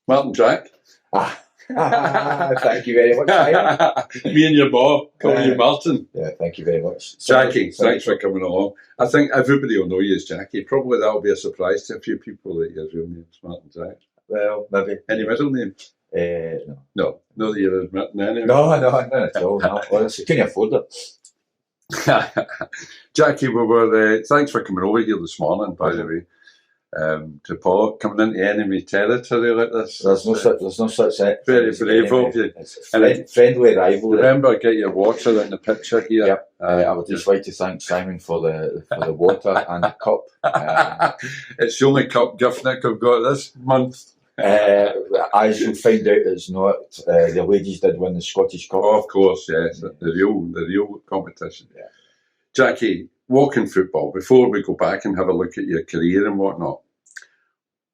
Martin Jack. Thank you very much, Simon. Me and your Bob call you Martin. Yeah, thank you very much. Jackie, thanks for coming along. I think everybody will know you as Jackie. Probably that'll be a surprise to a few people that your real name's Martin Jack. Well, maybe. Any middle name? No. No, not that you're admitting anyway. No, not at all. No. Honestly, can you afford it? Jackie, we were. Thanks for coming over here this morning, by the way. To Paul, coming into enemy territory like this. There's no such thing. Very brave of you. It's a friendly rivalry. Remember, get your water in the picture here. Yep. I would just like to thank Simon for the water and the cup. It's the only cup Giffnock have got this month. As you'll find out, it's not. The ladies did win the Scottish Cup. Oh, of course, yes, the real competition. Yeah. Jackie, walking football. Before we go back and have a look at your career and whatnot,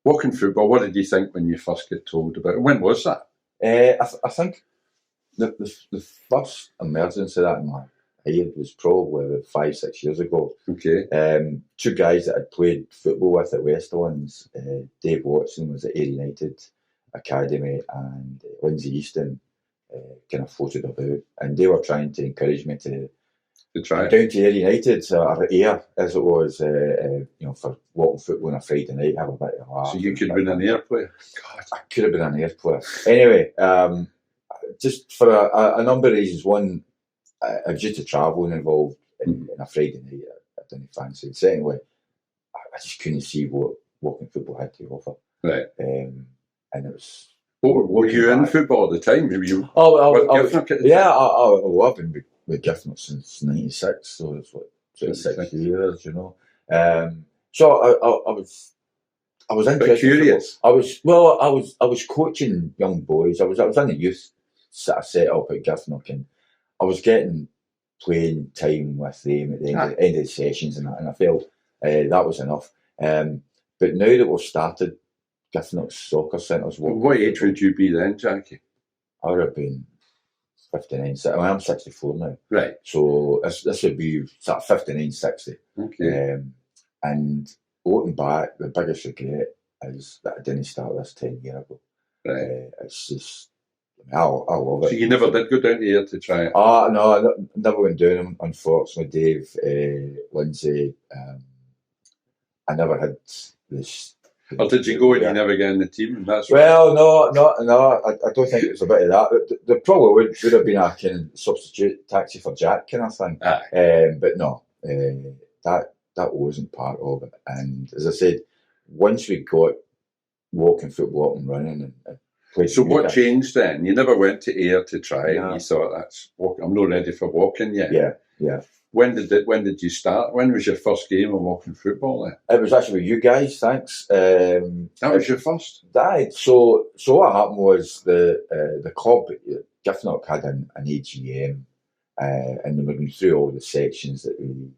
walking football. What did you think when you first got told about it? When was that? I think the first emergence of that in my head was probably about 5-6 years ago. Okay. Two guys that I'd played football with at Westlands, Dave Watson was at Ayr United Academy, and Lindsay Easton kind of floated about, and they were trying to encourage me to try down to Ayr United, or Ayr as it was, for walking football on a Friday night, have a bit of a laugh. So you could have been an Ayr player? God, I could have been an Ayr player. Anyway, just for a number of reasons. One, I was used to travelling involved in a Friday night. I didn't fancy it. Secondly, I just couldn't see what walking football had to offer. Right. And it was... Were you in football at the time? Were you? I've been with Giffnock since '96, so it's what 26 years, So I was interested. Curious. I was coaching young boys. I was in the youth set up at Giffnock, and I was getting playing time with them at the end of the sessions, and I felt that was enough. But now that we've started Giffnock's soccer centres. What age would you be then, Jackie? I would have been 59. I'm 64 now. Right. So this would be sort of 59, 60. Okay. And looking back, the biggest regret is that I didn't start this 10 years ago. Right. It's just, I love it. So you never did go down to Ayr to try it? No, I never went down, unfortunately, Dave, Lindsay. I never had this. Or did you go and you never get in the team? And that's no. I don't think it was a bit of that. There probably would have been a kind of substitute taxi for Jack kind of thing. But no, that wasn't part of it. And as I said, once we got walking football up and running and played. So what changed then? You never went to Ayr to try it. And you thought, I'm not ready for walking yet. Yeah. When did you start? When was your first game of walking football then? It was actually with you guys, thanks. That was your first? So what happened was the club, Giffnock, had an AGM, and we were going through all the sections that we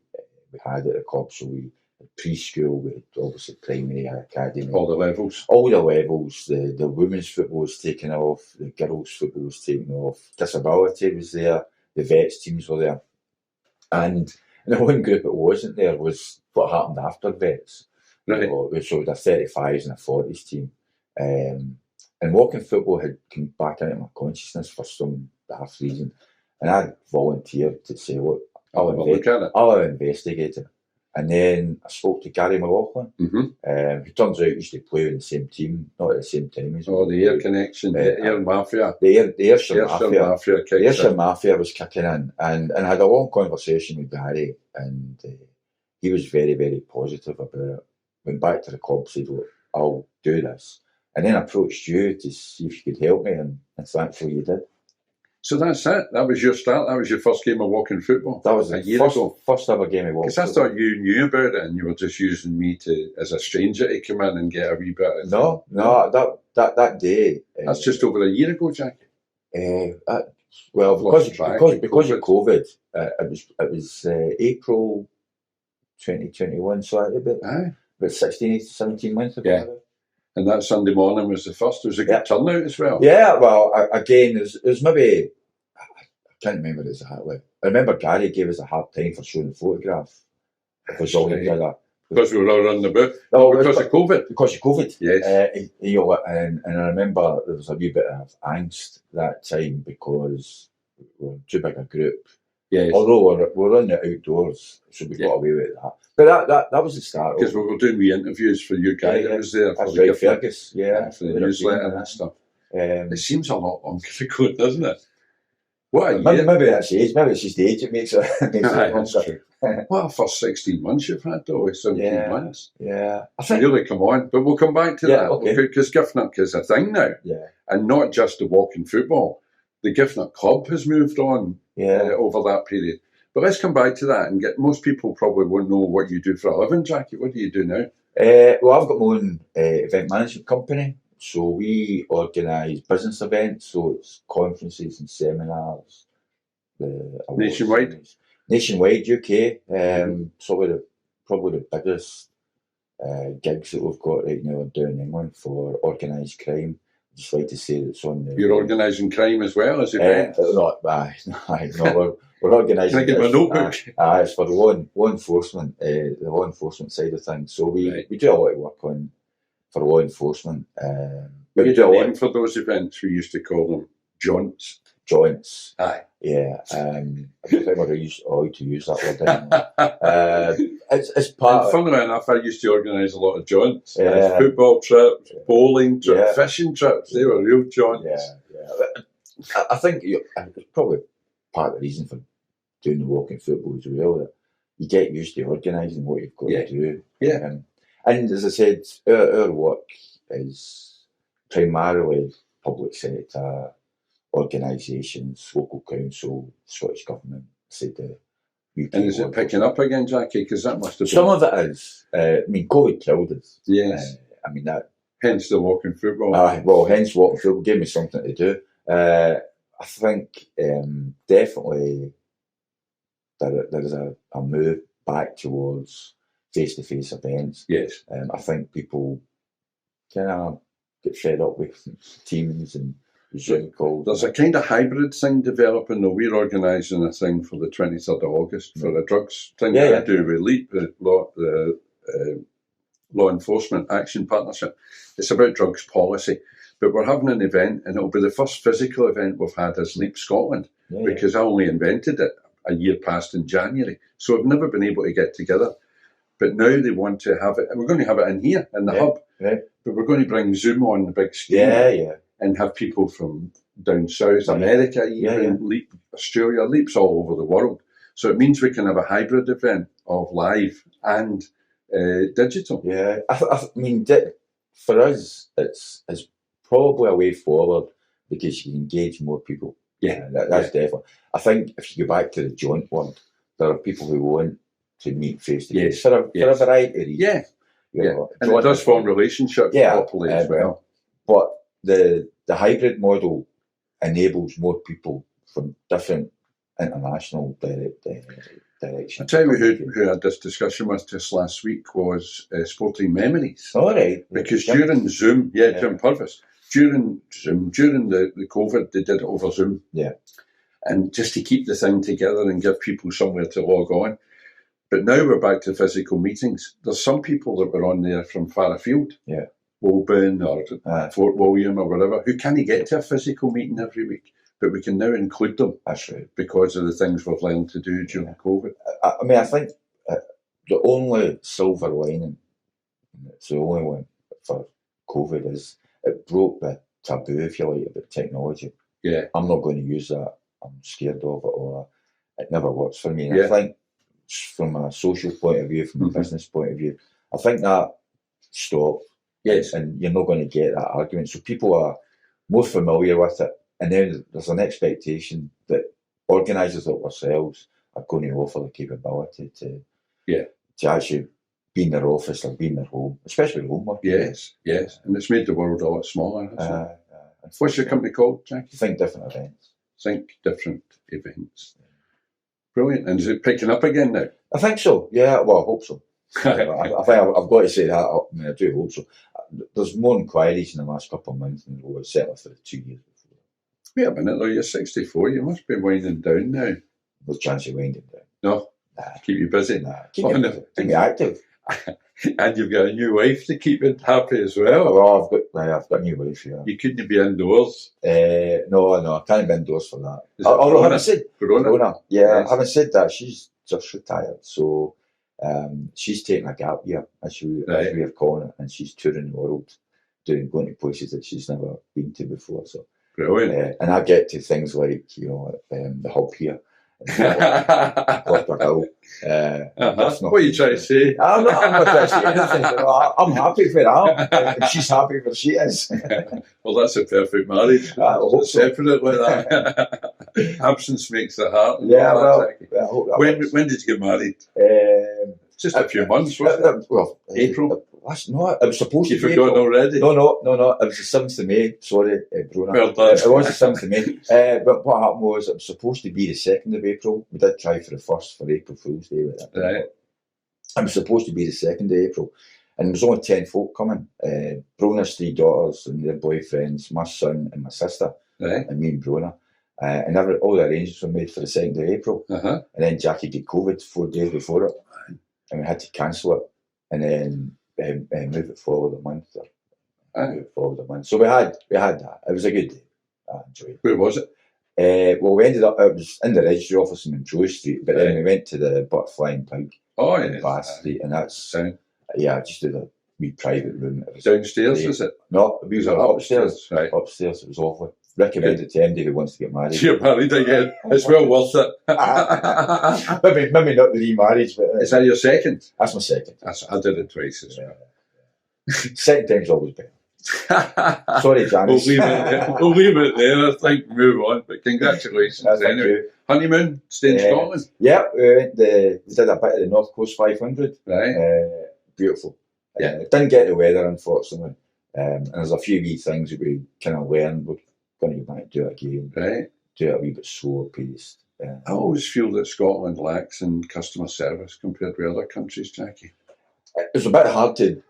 had at the club. So we had preschool, we had obviously primary, academy. All the levels? All the levels. The women's football was taken off, the girls' football was taken off, disability was there, the vets teams were there. And the one group that wasn't there was what happened after vets. Right. So we had a 35s and a 40s team. And walking football had come back into my consciousness for some daft reason. And I volunteered to say, look, I'll investigate it. And then I spoke to Gary McLean, who turns out used to play in the same team, not at the same time as me. Oh, the Ayr connection, the Ayr Mafia. The Ayrshire Mafia was kicking in. And I had a long conversation with Gary, and he was very, very positive about it. Went back to the club, said, look, I'll do this. And then approached you to see if you could help me, and thankfully you did. So that's it. That was your start. That was your first game of walking football. That was first ever game of walking. Because I thought you knew about it, and you were just using me as a stranger to come in and get a wee bit. No. That day. That's just over a year ago, Jackie. Because of COVID, it was April 2021. So about 16, 17 months ago. Yeah. And that Sunday morning was the first. There was a good turnout as well. Yeah, well, again, it was maybe, I can't remember exactly. I remember Gary gave us a hard time for showing the photograph of us all together. Because we were all running about. No, Because of COVID. Because of COVID. Yes. And I remember there was a wee bit of angst that time because we were too big a group. Yes. Although we're running it outdoors, so we got away with that. But that was the start. Because we were doing wee interviews for you guys. It was there for the Fergus, for the newsletter and stuff. It seems a lot longer ago, doesn't it? What a year. Maybe that's age. Maybe it's just age. It makes it that's true. What a first 16 months you've had, though, 17 months. Yeah. I think really come on. But we'll come back to that. Okay. Because Giffnock is a thing now. Yeah. And not just the walking football. The Giffnock Club has moved on over that period. But let's come back to that and get most people probably won't know what you do for a living, Jackie. What do you do now? Well, I've got my own event management company. So we organise business events, so it's conferences and seminars. Nationwide? Nationwide, UK. Probably the biggest gigs that we've got right now are down in England for organised crime. I just like to say that it's on the... You're organising crime as well as events? No, we're organising... Can I get my notebook? It's for the law enforcement, the law enforcement side of things. So we do a lot of work for law enforcement. But you do a name for those events. We used to call them jaunts. Joints. Aye. Yeah. I don't think we're allowed to use that word anymore. It's part. And funnily enough, I used to organise a lot of jaunts. Football trips, bowling trips, fishing trips. They were real jaunts. Yeah. I think it's probably part of the reason for doing the walking football as well, that you get used to organising what you've got to do. Yeah. And as I said, our work is primarily public sector organisations, local council, Scottish Government, said the UK. And is it picking up again, Jackie? Because that must have been... Some of it is. COVID killed us. Yes. That... Hence the walking football. Hence walking football gave me something to do. I think definitely there is a move back towards face-to-face events. Yes. I think people kind of get fed up with Teams and Zoom calls. There's a kind of hybrid thing developing, though. We're organising a thing for the 23rd of August for a drugs thing that I do with LEAP, the Law Enforcement Action Partnership. It's about drugs policy. But we're having an event, and it'll be the first physical event we've had as LEAP Scotland, because I only invented it a year past in January. So I've never been able to get together. But now they want to have it, and we're going to have it in here, in the hub. But we're going to bring Zoom on the big screen and have people from down south, America, even LEAP, Australia, LEAP's all over the world. So it means we can have a hybrid event of live and digital. Yeah, I mean, for us, it's probably a way forward because you can engage more people. Yeah, that's definitely. I think if you go back to the joint one, there are people who want to meet face to face for a variety of reasons. And it does form relationships properly as well. But the hybrid model enables more people from different international directions. I tell you who had this discussion with just last week was Sporting Memories. All right. Because during Zoom, Jim Purvis, during Zoom, during the COVID, they did it over Zoom. Yeah. And just to keep the thing together and give people somewhere to log on. But now we're back to physical meetings. There's some people that were on there from far afield, Woburn or Fort William or whatever, who can't get to a physical meeting every week. But we can now include them. That's right. Because of the things we've learned to do during COVID. I mean, I think the only silver lining, it's the only one for COVID, is it broke the taboo, if you like, about technology. Yeah. I'm not going to use that. I'm scared of it, or it never works for me. And I think from a social point of view, from a business point of view, I think that stopped. Yes. And you're not going to get that argument. So people are more familiar with it. And then there's an expectation that organisers like ourselves are going to offer the capability to actually be in their office or be in their home, especially homework. Yes. And it's made the world a lot smaller. What's your company called, Jackie? Think Different Events. Think Different Events. Brilliant. And is it picking up again now? I think so. Yeah, well, I hope so. I think I've got to say that. I mean, I do hope so. There's more inquiries in the last couple of months than there was certainly for the 2 years before. Wait a minute, though. You're 64. You must be winding down now. No chance of winding down. No? Nah. Keep you busy? Nah. Keep me active. And you've got a new wife to keep it happy as well. Well, I've got a new wife, yeah. You couldn't be indoors. No, I can't be indoors for that. Is it Although, Corona? having said Corona? yeah, Yes. having said that, she's just retired, so she's taking a gap year, as we are calling it, and she's touring the world, going to places that she's never been to before. So Brilliant. and I get to things like the hub here. What are you trying to say? I'm not trying to say anything. I'm happy for that. And she's happy for she is. Well, that's a perfect marriage. I hope so. Separate like that. Absence makes the heart. Yeah, well, I hope that when did you get married? Just a few months, wasn't it? Well, April? No, it was supposed to be. You've forgotten already? No. It was the 7th of May. Sorry, Bruna. Well done. It was the 7th of May. But what happened was it was supposed to be the 2nd of April. We did try for the 1st for April Fool's Day with that. Right. It was supposed to be the 2nd of April. And there was only 10 folk coming. Bruna's 3 daughters and their boyfriends, my son and my sister, and me and Bruna. And all the arrangements were made for the 2nd of April. And then Jackie got COVID 4 days before it. And we had to cancel it. And then move it forward a month. So we had that. It was a good day. I enjoyed it. Where was it? Well, we ended up, it was in the registry office in Montrose Street, but then we went to the Butterfly and Pike in Bath Street, and that's, I just did a wee private room. It was downstairs, is it? No, we was upstairs. Right. Upstairs, it was awful. Recommend it to anybody who wants to get married. You're married again. It's well worth it. maybe not the remarriage, but is that your second? That's my second. I did it twice as well. Second time's always better. Sorry, Janice. We'll leave it there. I think move on. But congratulations anyway. Honeymoon, stay in Scotland. Yeah, we did a bit of the North Coast 500. Right. Beautiful. Didn't get the weather, unfortunately. And there's a few wee things that we kind of learned. We're going to go back and do it again. Right. Do it a wee bit slower paced. I always feel that Scotland lacks in customer service compared with other countries, Jackie. It's a bit hard to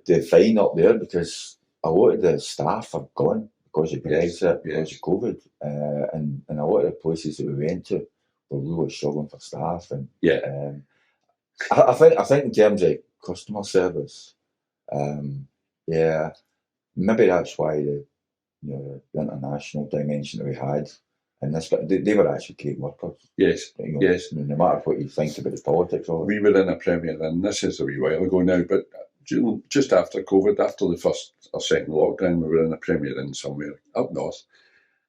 define up there because a lot of the staff are gone because of Brexit, because of COVID, and a lot of the places that we went to were really struggling for staff. And I think in terms of customer service, maybe that's why the international dimension that we had. And they were actually great workers. Yes, yes. No matter what you think about the politics of it. We were in a Premier, and this is a wee while ago now, but just after COVID, after the first or second lockdown, we were in a Premier Inn somewhere up north,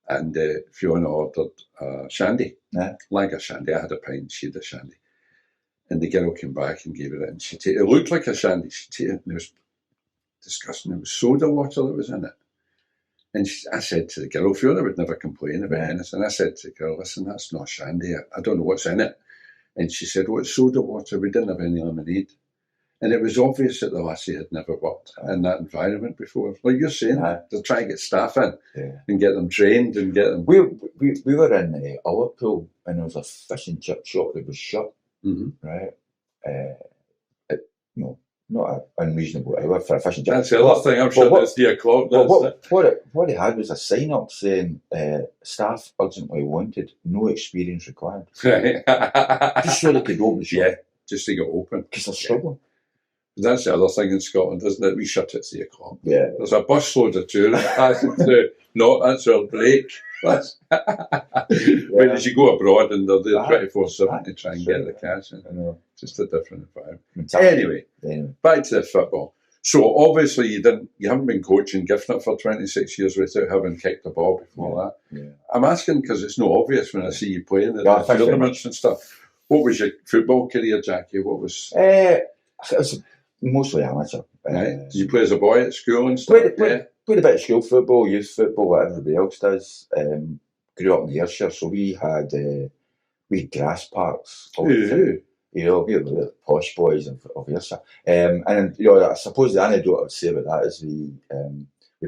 and Fiona ordered a shandy, lager shandy. I had a pint, she had a shandy. And the girl came back and gave her it, and it looked like a shandy. She took it, and it was disgusting. It was soda water that was in it. And I said to the girl, Fiona would never complain about anything. I said to the girl, listen, that's not shandy. I don't know what's in it. And she said, well, it's soda water. We didn't have any lemonade. And it was obvious that the lassie had never worked in that environment before. Like you're saying, they're trying to get staff in and get them trained and get them... We were in Liverpool, and there was a fish and chip shop that was shut, right? Not an unreasonable hour for a fish and chip. That's the other thing, I'm sure it's 3 o'clock. What they had was a sign up saying staff urgently wanted, no experience required. Just so they could open the shop. Yeah, just to get open. Because they're struggling. That's the other thing in Scotland, isn't it? We shut at 3 o'clock. Yeah. There's a busload of tourists passing through. No, that's our break. Whereas you go abroad and they're there 24/7 to try and get the cash in. Just a different environment. Anyway, back to the football. So obviously you haven't been coaching Giffnock for 26 years without having kicked a ball before that. Yeah. I'm asking because it's not obvious when I see you playing at the tournaments and stuff. What was your football career, Jackie? What was? It was mostly amateur. Did you play as a boy at school and stuff? Played a bit of school football, youth football, what everybody else does. Grew up in Ayrshire, so we had grass parks. We were the posh boys of Ayrshire. And I suppose the anecdote I would say about that is we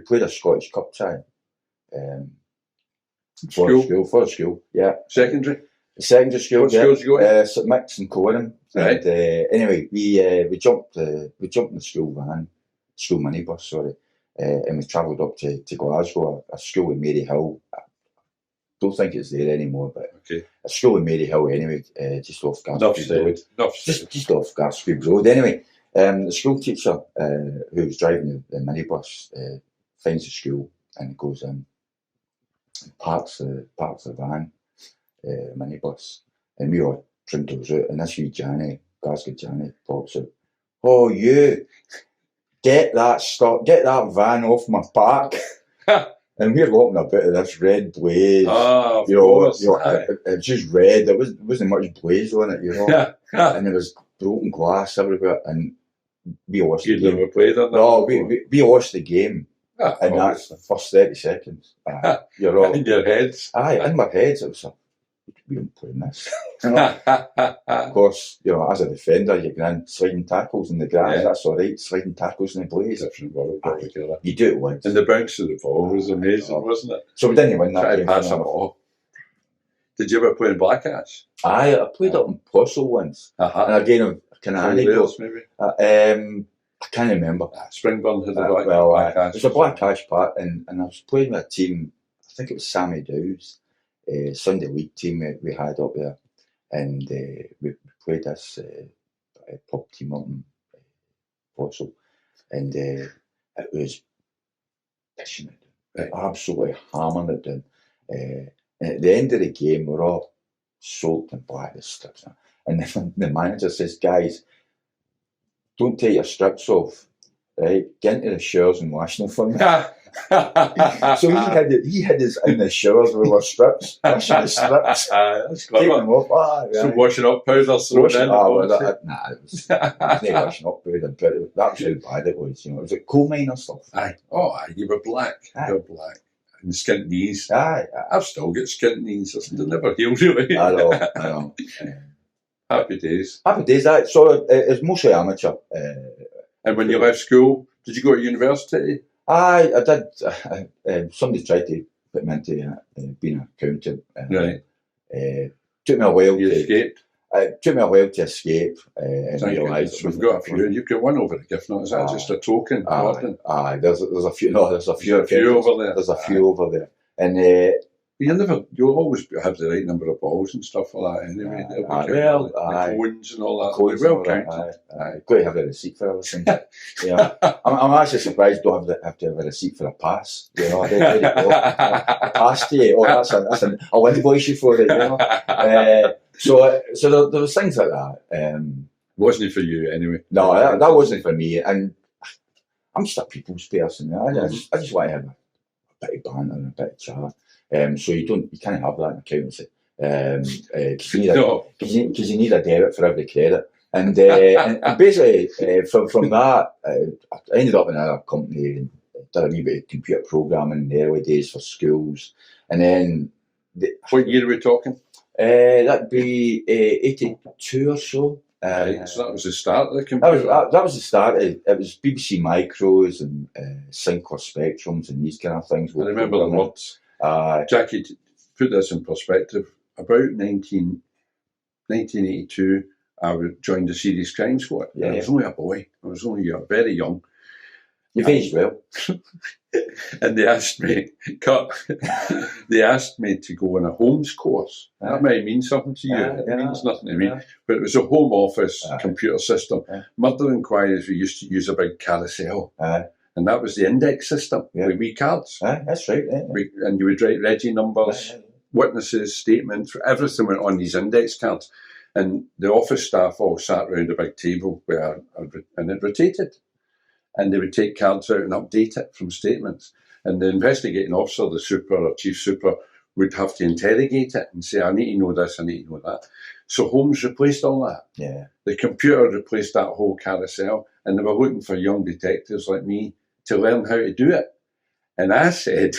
played a Scottish Cup tie. For school, yeah. Secondary school, what schools you go in? St Mick's and Coram. Right. And anyway, we jumped in the school minibus, sorry. And we travelled up to Glasgow, a school in Maryhill. I don't think it's there anymore, but a school in Maryhill anyway, just off Garspeed Road. Just off Garspeed Road. Anyway, The school teacher who was driving the minibus finds the school and goes in, and parks the van, minibus, and we all trundles out, and this wee Johnny, Glasgow Johnny, pops out. Oh, you, get that van off my park. And we're walking about in this red blaze. Oh, of course. It was just red. There wasn't much blaze on it, and there was broken glass everywhere. And we lost the game. You never played on that? No, we lost the game in that first 30 seconds. You're all, in your heads. Aye, in my head, it was like, we don't play this. Of course, as a defender, you can sliding tackles in the grass, that's all right. Sliding tackles in the blaze. Different world altogether. You do it once. And the bounce of the ball was amazing, wasn't it? So we didn't win that Try to game. pass them all. Did you ever play in Black Ash? Aye, I played up in Postle once. And again, Canary maybe? I can't remember. Springburn had the Black Ash. It was a Black Ash part, and I was playing with a team, I think it was Sammy Dow's Sunday League team we had up there, and we played this pub team up in Postle, and it was dishing it down, absolutely hammering it down. And at the end of the game, we're all soaked in black as strips, and the manager says, "Guys, don't take your strips off, right? Get into the showers and wash them for me." So he had us in the showers with our strips, washing the strips, taking them off. So washing up powder, it was not washing up powder, but that was how bad it was. It was like coal miner stuff. You were black. You were black. And skint knees. I've still got skint knees. They never healed really. I know. Happy days. Happy days. So it's mostly amateur. And when you left school, did you go to university? I did. Somebody tried to put me into being an accountant. Right. Took me a while. You escaped? It took me a while to escape and realise. We've got a few. You've got one over at Giffnock. Is that just a token? There's a few. No, there's a few over there. There's a few over there. And you'll always have the right number of balls and stuff like that anyway. The cones and all that. Well counted. Got to have a receipt for everything. I'm actually surprised you don't have to have a receipt for a pass. There you go. A pass to you. I'll invoice you for it. So there was things like that. Wasn't it for you anyway? No, that wasn't for me. And I'm just a people's person. I just want to have a bit of banter and a bit of chat. So you can't have that in accountancy. Because you need a debit for every credit. And basically, from that, I ended up in another company and did a wee bit of computer programming in the early days for schools. And then... What year are we talking? That'd be 82 or so. So that was the start of the computer? That was the start. It was BBC Micros and Sinclair Spectrums and these kind of things. I remember the words. Jackie, to put this in perspective, about 1982, I joined the Serious Crime Squad. I was only a boy. I was only very young. You've aged well. And they asked me to go on a Holmes course. That might mean something to you. It means nothing to me. But it was a home office computer system. Murder inquiries, we used to use a big carousel. And that was the index system with wee cards. That's right. And you would write Reggie numbers, witnesses, statements, everything went on these index cards. And the office staff all sat around a big table and it rotated. And they would take cards out and update it from statements. And the investigating officer, the super or chief super, would have to interrogate it and say, I need to know this, I need to know that. So Holmes replaced all that. The computer replaced that whole carousel, and they were looking for young detectives like me to learn how to do it. And I said,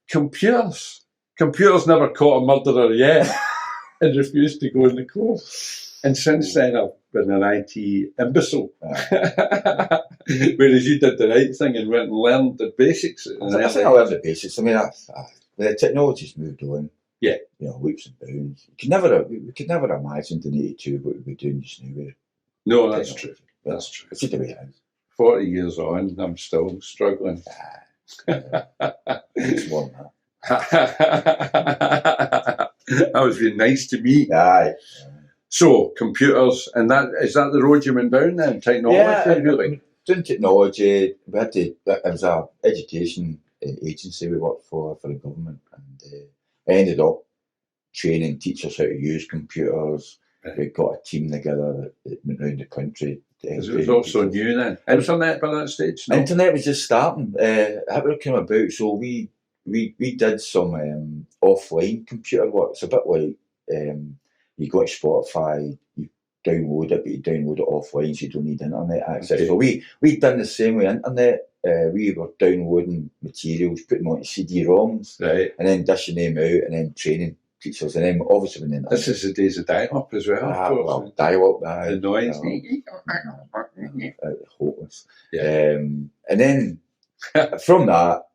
computers never caught a murderer yet, and refused to go in the course. And since then, I've been an IT imbecile. Whereas you did the right thing and went and learned the basics. I think I learned the basics. I mean, the technology's moved on. Leaps and bounds. We could never imagine in '82 what we'd be doing just now. No, that's true. That's true. It's the way it is. 40 years on, I'm still struggling. It's more than that. That was really nice to me. Aye. So, computers, and is that the road you went down then? Technology, really? Doing technology, we had to, it was an education agency we worked for the government, and I ended up training teachers how to use computers. Right. We got a team together that went around the country. Because it was also new then. Internet by that stage? No? Internet was just starting. That would have come about. So we did some offline computer work. It's a bit like you go to Spotify, you download it, but you download it offline, so you don't need internet access. Okay. So we done the same with internet. We were downloading materials, putting them onto CD-ROMs, Right. and then dishing them out, and then training teachers, and then obviously when the This is the days of dial-up as well, of course. well, dial-up, The noise. hopeless. Yeah. And then from that,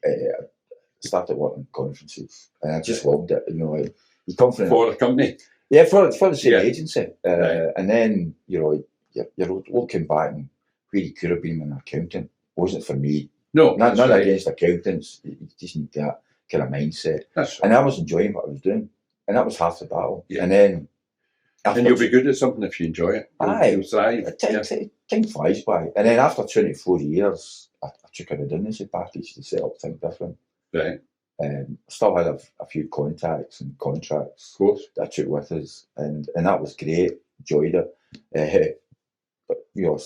I started working conferences, and I just loved it. You know, like you come from For a company. yeah, for the same Yeah. agency, Right. and then you know you're looking back and where you could have been an accountant wasn't for me. No, None that's right. against accountants. You just need that kind of mindset, That's right. and I was enjoying what I was doing, and that was half the battle. Yeah. And then And you'll be good at something if you enjoy it. You'll thrive. Time flies by. And then after 24 years, I took a redundancy package to set up Think Different. Right. Still had a few contacts and contracts Of course. that I took with us, and that was great. Enjoyed it. But you know,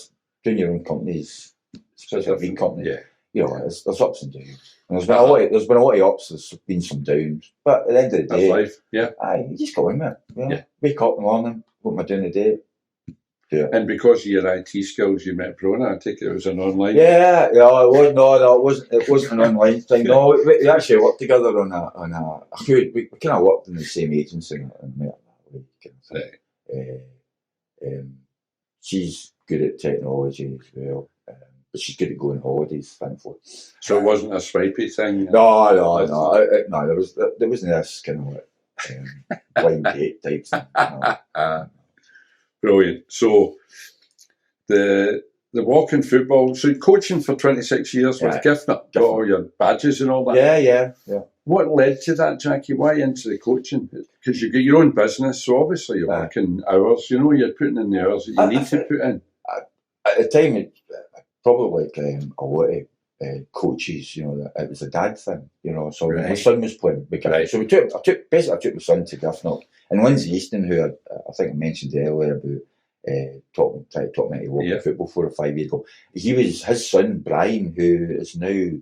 doing your own companies, especially a big company, Yeah. you know, there's ups and downs. And there's been a lot of ups. There's been some downs. But at the end of the That's day, life. Yeah. you just go in there. You know? Yeah. Wake up in the morning. What am I doing today? Yeah. And because of your IT skills, you met Brona. I take it was an online. Yeah, it was no, it wasn't an online thing. No, we actually worked together on a we kind of worked in the same agency and met that way, kind of thing. Right. She's good at technology as well, but she's good at going on holidays, thankfully. So it wasn't a swipey thing. No. There wasn't this kind of like blind date type thing. No. Brilliant. So the walking football, so coaching for 26 years with Giffnock, got all your badges and all that. Yeah. What led to that, Jackie? Why into the coaching? Because you've got your own business, so obviously you're working hours. You know, you're putting in the hours that you need to put in. At the time, it probably like a lot of coaches, you know, it was a dad thing, you know. So my son was playing big. Right. So I took my son to Giffnock, and Lindsay Easton, who I think I mentioned earlier about trying to talk me into walking football 4 or 5 years ago. His son Brian, who is now,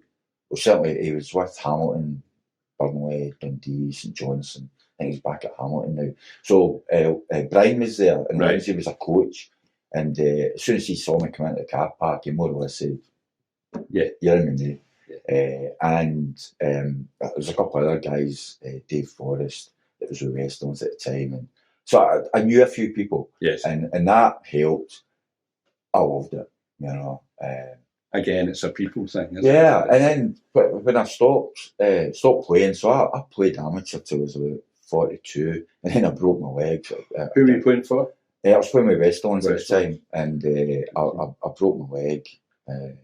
well, certainly he was with Hamilton, Burnley, Dundee, St Johnstone. I think he's back at Hamilton now. So Brian was there, and Lindsay was a coach. And as soon as he saw me come into the car park, he more or less said, "Yeah, you're in with me." Yeah. And there was a couple of other guys, Dave Forrest, that was with Westlands at the time, and so I knew a few people. Yes. And that helped. I loved it, you know. Again, it's a people thing, isn't it? And then when I stopped playing, so I played amateur till I was about 42, and then I broke my leg. Who were you playing for? I was playing with Westlands at the time, and I broke my leg. I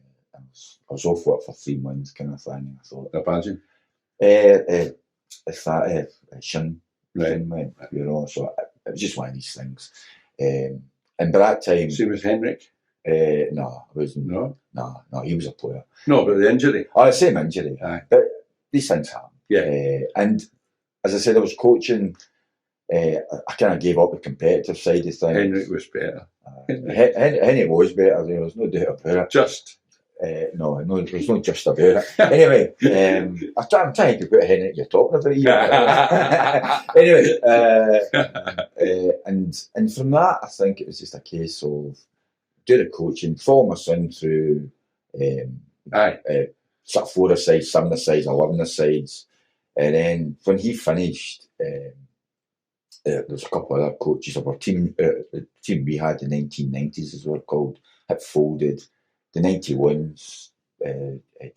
was off work for 3 months, kind of thing. I thought, imagine. It's that shin went, you know. So it was just one of these things. And by that time, so was Henrik? No, I wasn't. No, he was a player. No, but the injury. Oh, the same injury. Aye. But these things happen. Yeah. And as I said, I was coaching. I kind of gave up the competitive side of things. Henrik was better. Henrik was better. You know, there's no doubt about it. Just. No, there's no just about it. Anyway, I'm trying to put Henrik you're talking about. Anyway, and from that, I think it was just a case of do the coaching, follow my son through sort of 4 sides, 7 sides, 11 sides, and then when he finished, there's a couple of other coaches of our team. The team we had in the 1990s, as we were called, had folded. The 91s,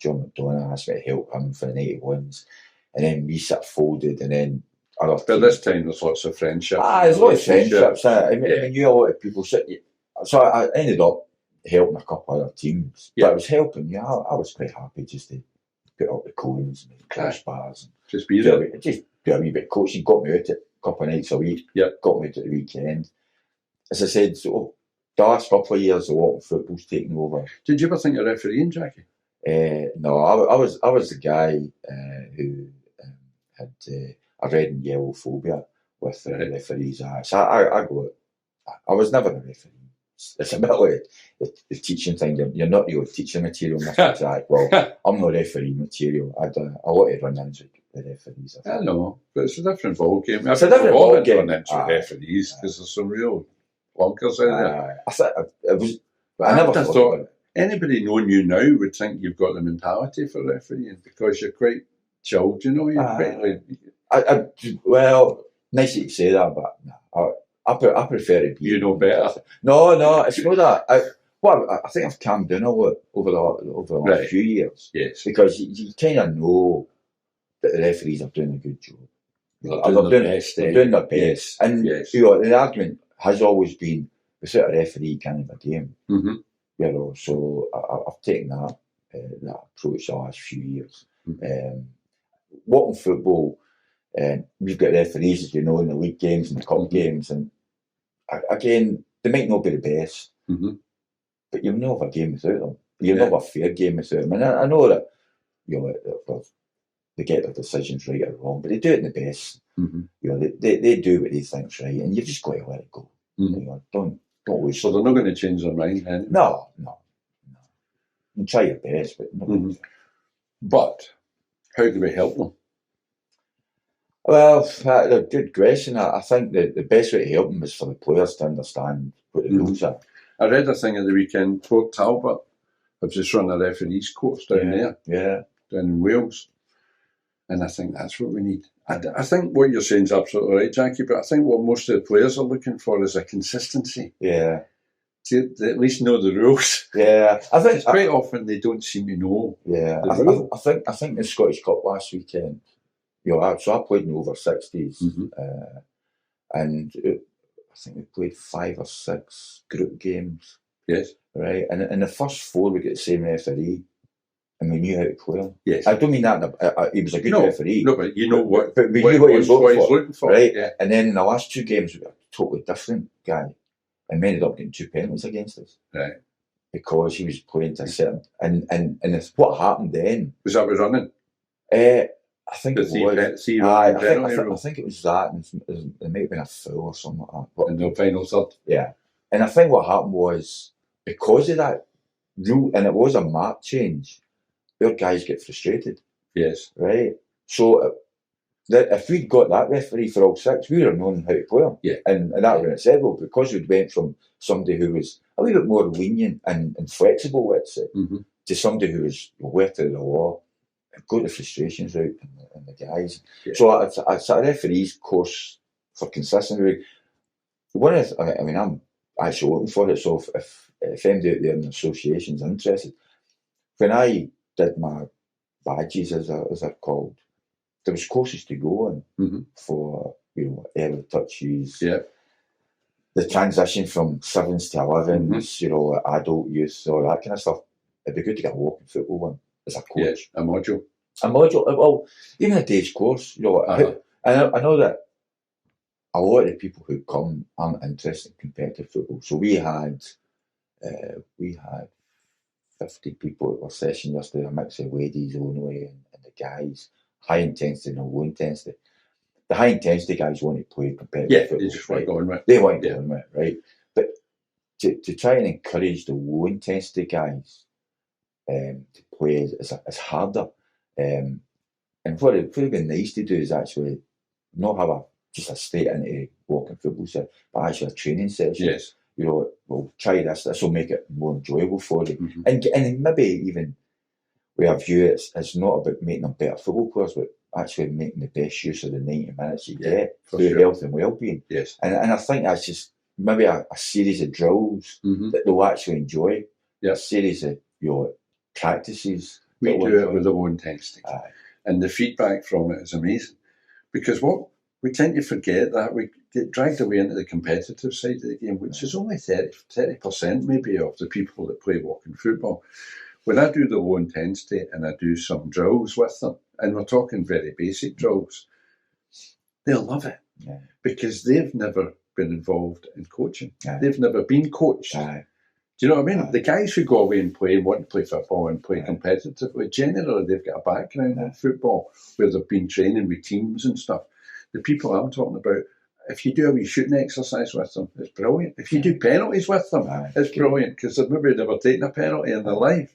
John McDonough asked me to help him for the 91s, and then we sort of folded, and then other. But this time there's lots of friendship. There's lots of friendships. I knew a lot of people. So I ended up helping a couple other teams. But I was helping. Yeah, I was quite happy just to put up the cones and the crossbars and just be there. Just do a wee bit of coaching. Got me out it a couple of nights a week. Yeah, got me out at the weekend. as I said, so the last couple of years, a lot of football's taken over. Did you ever think of refereeing, Jackie? No, I was the guy who had a red and yellow phobia with referees. So I was never a referee. It's a bit like the teaching thing. You're not really teaching material, Mr. Jack. Well, I'm not referee material. I want to run into the referees. I know, but it's a different ball game. It's a different ball game. Run into referees because there's some real bonkers out there. I thought it was. I never thought anybody knowing you now would think you've got the mentality for refereeing because you're quite chilled, you know. You're quite well, nice that you say that, but I prefer to be. You know better. No, it's not that. I think I've calmed down a lot over the last few years. Yes, because you kind of know that the referees are doing a good job. They're doing their best, and you know, the argument has always been without a referee, you can't have a game. Mm-hmm. You know, so I've taken that approach the last few years. Mm-hmm. What in football, we've got referees, as you know, in the league games and the cup games, and again, they might not be the best, but you'll never have a game without them. You'll never have a fair game without them. And I know that, you know, they get their decisions right or wrong, but they do it in the best. Mm-hmm. You know, they do what they think's right, and you've just got to let it go. Mm-hmm. You know, don't waste. So they're not going to change their mind, then? No. You try your best, but no. Mm-hmm. But how do we help them? Well, a good question. I think the best way to help them is for the players to understand what the rules are. I read a thing at the weekend. Port Talbot have just run a referees course down there, down in Wales, and I think that's what we need. I think what you're saying is absolutely right, Jackie. But I think what most of the players are looking for is a consistency. Yeah. To at least know the rules. Yeah, I think quite often they don't seem to know. Yeah, I think the Scottish Cup last weekend. You know, so I played in over 60s, and I think we played 5 or 6 group games. Yes. Right, and in the first 4 we got the same referee, and we knew how to play him. Yes. I don't mean that he was a good referee. No, but you know what. But we knew what he was looking for. Right, yeah. And then in the last 2 games we got a totally different guy, and we ended up getting 2 penalties against us. Right. Because he was playing to a certain, and what happened then was that with running? I think it was. I think it was that, and it might have been a foul or something like that. In the final third. Yeah, and I think what happened was because of that rule, and it was a mark change. Our guys get frustrated. Yes. Right. So if we'd got that referee for all 6, we would have known how to play him. Yeah. And that would have said, well, because we went from somebody who was a little bit more lenient and flexible, let's say, to somebody who was aware to the law. Got the frustrations out in the guys. Yeah. So it's a referee's course for consistency. I'm actually looking for it. So if anybody out there in the association's interested, when I did my badges, as they're called, there was courses to go on for early touches. Yeah. The transition from 7s to 11s, adult youth, all that kind of stuff. It'd be good to get a walking football one. As a coach. Yes, a module. Well, even a day's course. And I know that a lot of the people who come aren't interested in competitive football. So we had 50 people at our session yesterday, a mix of ladies only and the guys, high intensity and low intensity. The high intensity guys want to play competitive football. They just want to go on with it. They want to go on with it, right? But to try and encourage the low intensity guys to play is harder. And what it would have been nice to do is actually not have just a straight into walking football set, but actually a training session. Yes. We'll try this will make it more enjoyable for you. And maybe even we have view it's not about making them better football players, but actually making the best use of the 90 minutes you get through health and well-being. Yes. And I think that's just maybe a series of drills that they'll actually enjoy. Yeah. A series of practices. We do it with low intensity. And the feedback from it is amazing. Because what we tend to forget that we get dragged away into the competitive side of the game, which is only 30% maybe of the people that play walking football. When I do the low intensity and I do some drills with them, and we're talking very basic drills, they'll love it. Yeah. Because they've never been involved in coaching. Aye. They've never been coached. Aye. Do you know what I mean? Aye. The guys who go away and play, want to play football and play Aye. competitively, generally they've got a background Aye. in football where they've been training with teams and stuff. The people I'm talking about, if you do a wee shooting exercise with them, it's brilliant. If you do penalties with them, Aye. it's brilliant because they've maybe never taken a penalty in their life.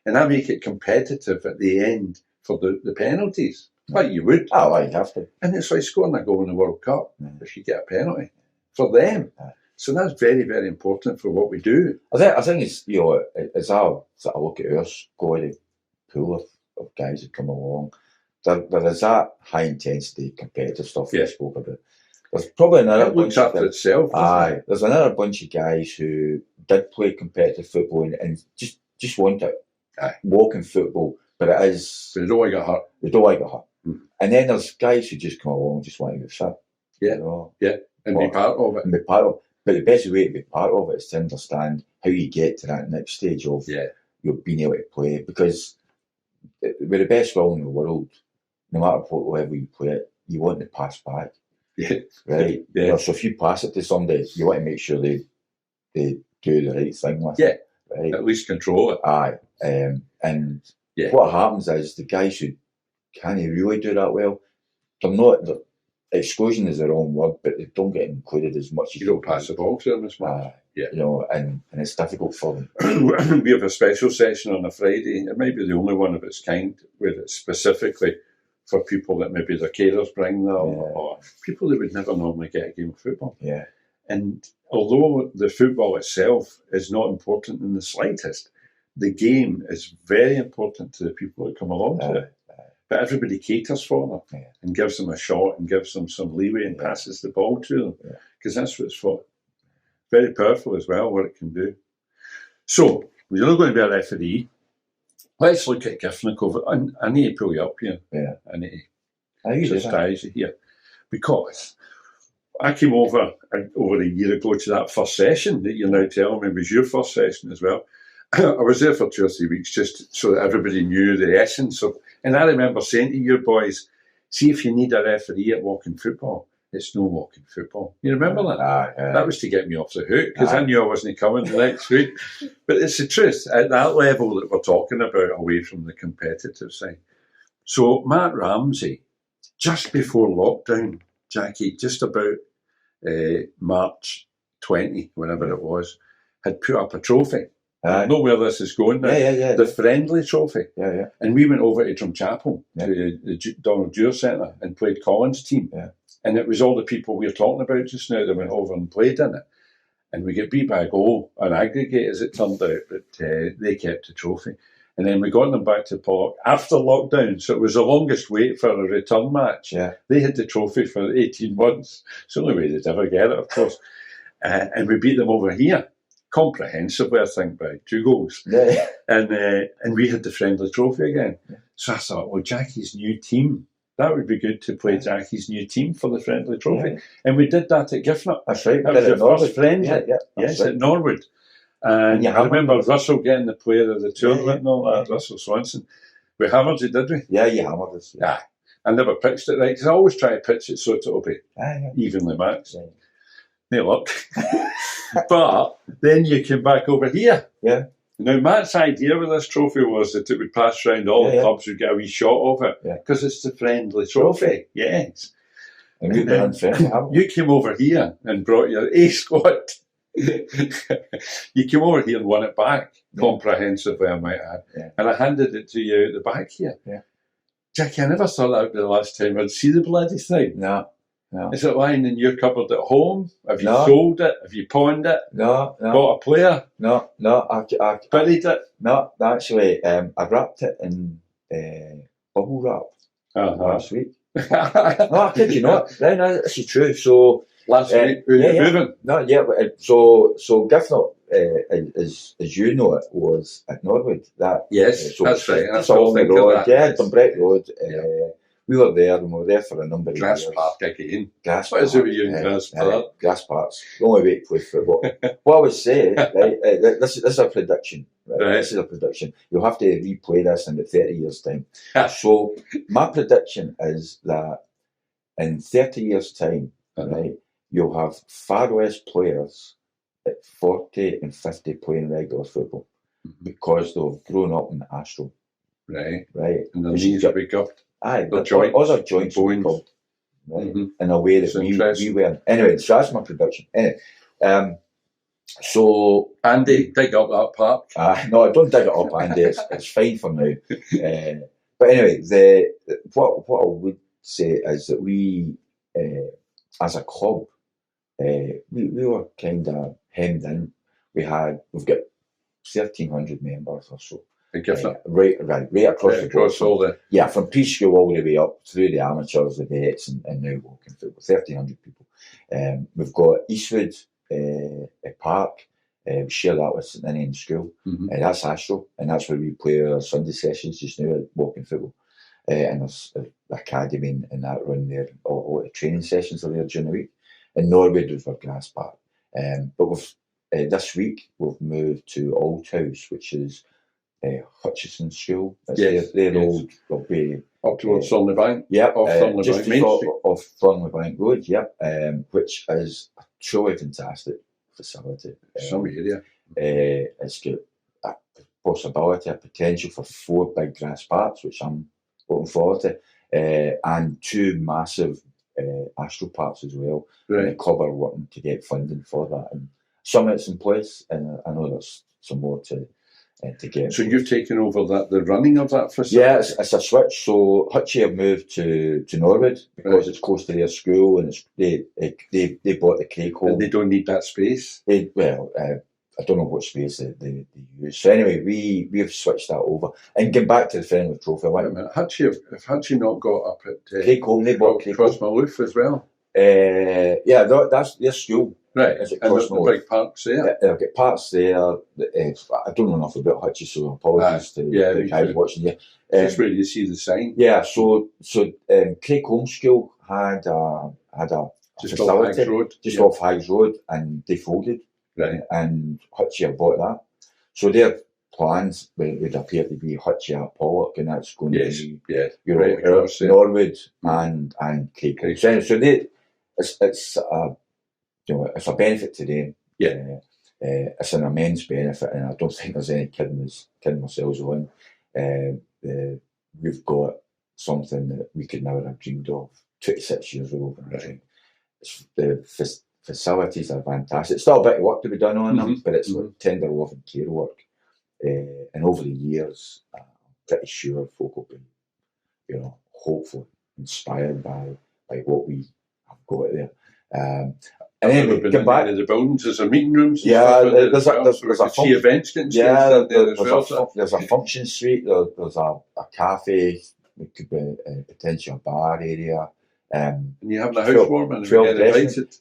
And I make it competitive at the end for the penalties, like you would. Oh, I have to. And it's like scoring a goal in the World Cup Aye. if you get a penalty for them. Aye. So that's very, very important for what we do. I think it's, you know, as I sort of look at our squad, the pool of guys that come along, there is that high intensity competitive stuff we spoke about. There's probably another It looks after itself. Aye, there's another bunch of guys who did play competitive football and just want it. Walking football, but it is. But they don't want to get hurt. They don't want to get hurt. Mm. And then there's guys who just come along and just want to get fit. Yeah. You know? And be part of it. And be part of it. But the best way to be part of it is to understand how you get to that next stage of you're being able to play. Because with the best will in the world, no matter what level you play it, you want to pass back. Yeah. Right? Yeah. You know, so if you pass it to somebody, you want to make sure they do the right thing with Yeah. it. Right? At least control it. Aye. And what happens is the guys who can't really do that well, exclusion is the wrong word, but they don't get included as much as you don't pass the ball to them as much. You know, and it's difficult for them. We have a special session on a Friday. It might be the only one of its kind where it's specifically for people that maybe their carers bring them or people that would never normally get a game of football. Yeah. And although the football itself is not important in the slightest, the game is very important to the people that come along to it. But everybody caters for them and gives them a shot and gives them some leeway and passes the ball to them because that's what it's for. Very powerful as well, what it can do. So, you're not going to be a referee. Let's look at Giffnock over. I need to pull you up here. Yeah. I need to disguise you here. Because I came over a year ago to that first session that you're now telling me was your first session as well. I was there for 2 or 3 weeks just so that everybody knew the essence of. And I remember saying to your boys, see if you need a referee at walking football, it's no walking football. You remember that? That was to get me off the hook because I knew I wasn't coming the next week. But it's the truth at that level that we're talking about away from the competitive side. So Matt Ramsey, just before lockdown, Jackie, just about March 20, whenever it was, had put up a trophy. I know where this is going now. The friendly trophy. And we went over to Drumchapel to the Donald Dewar Centre and played Collins' team. And it was all the people we're talking about just now that went over and played in it. And we get beat by a goal on aggregate, as it turned out, but they kept the trophy. And then we got them back to Pollock after lockdown. So it was the longest wait for a return match. They had the trophy for 18 months. It's the only way they'd ever get it, of course. And we beat them over here. Comprehensively, I think, by 2 goals. And we had the friendly trophy again. So I thought, well, Jackie's new team, that would be good to play Jackie's new team for the friendly trophy. And we did that at Giffnock. That's right. That was our first friendly. Yes, at Norwood. And I remember Russell getting the player of the tournament and all that, Russell Swanson. We hammered it, did we? Yeah, you hammered us. Yeah. I never pitched it right, because I always try to pitch it so it'll be evenly matched. No luck. But then you came back over here. Now, Matt's idea with this trophy was that it would pass around all the clubs, would get a wee shot of it, because it's the friendly trophy. Yes. And we've been unfair. You came over here and brought your A squad. You came over here and won it back, comprehensively, I might add. And I handed it to you at the back here. Jackie, I never thought that would be the last time I'd see the bloody thing. No. Is it lying in your cupboard at home? Have you sold it? Have you pawned it? No. Bought a player? No. I buried it? No, actually, I wrapped it in bubble wrap last week. No, I kid you not. No, this is true. So last week, moving? No, so Giffnock, as you know it, was at Norwood. Yes, that's right. That's all the road. Dunbrett Road. We were there, and we were there for a number of years. Grass Park again. What is it with you in Grass Park? Grass Park's the only way to play football. What I would say, this is a prediction. This is a prediction. You'll have to replay this in about 30 years' time. So my prediction is that in 30 years' time, you'll have far less players at 40 and 50 playing regular football because they've grown up in the Astro. Right. And the knees will be guffed. Aye, the joints, other joints will be guffed. Right. In a way that we weren't. Anyway, so that's my prediction. Anyway, so Andy, dig up that park. No, I don't dig it up, Andy. It's fine for now. But anyway, what I would say is that we, as a club, we were kind of hemmed in. We've got 1,300 members or so. Right across all the from preschool all the way up through the amateurs, the vets, and now walking football. 1,300 people. We've got Eastwood Park. We share that with St Ninian School. That's Astro, and that's where we play our Sunday sessions just now at walking football. And there's an academy and that run there. All the training sessions are there during the week. And Norwood was our grass park. But this week we've moved to Old House, which is Hutchison School. They're old. They'll be up towards Thornley Bank. Just off Thornley Bank Road. Which is a truly fantastic facility. Some area. It's got a possibility, a potential for 4 big grass parks, which I'm looking forward to, and 2 massive Astro parks as well. And the club are working to get funding for that, and some of it's in place, and I know there's some more to get. So you've taken over the running of that facility? Yeah, it's a switch. So Hutchie have moved to Norwood because it's close to their school, and they bought the Craig home. And they don't need that space? I don't know what space they use. So anyway, we've switched that over. And getting back to the Friendly Trophy. Wait a minute, if Hutchie not got up at Craig home, they bought Craig Cross Maloof as well? That's their school. Right, and the big parks there. They've got parks there. I don't know enough about Hutchie, so apologies to the guys watching you. That's where you see the sign. Yeah, so Craig Home School had a just facility off Higgs Road, and they folded. Right. And Hutchie have bought that. So their plans would appear to be Hutchie at Pollock, and that's going to be Norwood and Craig. So it's a benefit to them. It's an immense benefit, and I don't think there's any kidding ourselves on. We've got something that we could never have dreamed of 26 years ago. The facilities are fantastic. Still a bit of work to be done on them, but it's like tender love and care work. And over the years, I'm pretty sure folk will be, hopefully inspired by what we have got there. And anyway, get back to the buildings. There's a meeting rooms. There's a key events getting there's a function suite. There's a cafe. It could be a potential bar area. And you have the housewarming.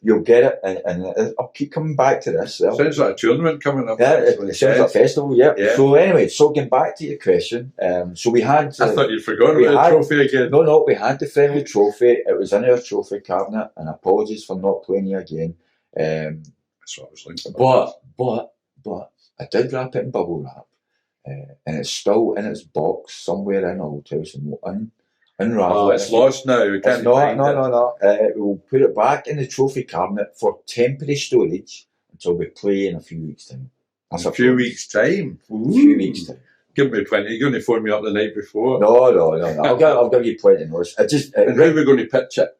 You'll get it, and I'll keep coming back to this. Sounds like a tournament coming up. Yeah, it sounds like a festival. Yeah. So anyway, getting back to your question, so we had. I thought you'd forgotten about the trophy again. No, we had the Friendly Trophy. It was in our trophy cabinet, and apologies for not playing you again. That's what I was thinking. But I did wrap it in bubble wrap, and it's still in its box somewhere in Old House, and we'll unravel it's lost now. We can't No. We'll put it back in the trophy cabinet for temporary storage until we play in a few weeks' time. That's a few weeks' time. A few weeks' time. Give me plenty. You're going to phone me up the night before. No. I'll give you plenty of notice. And how are we going to pitch it?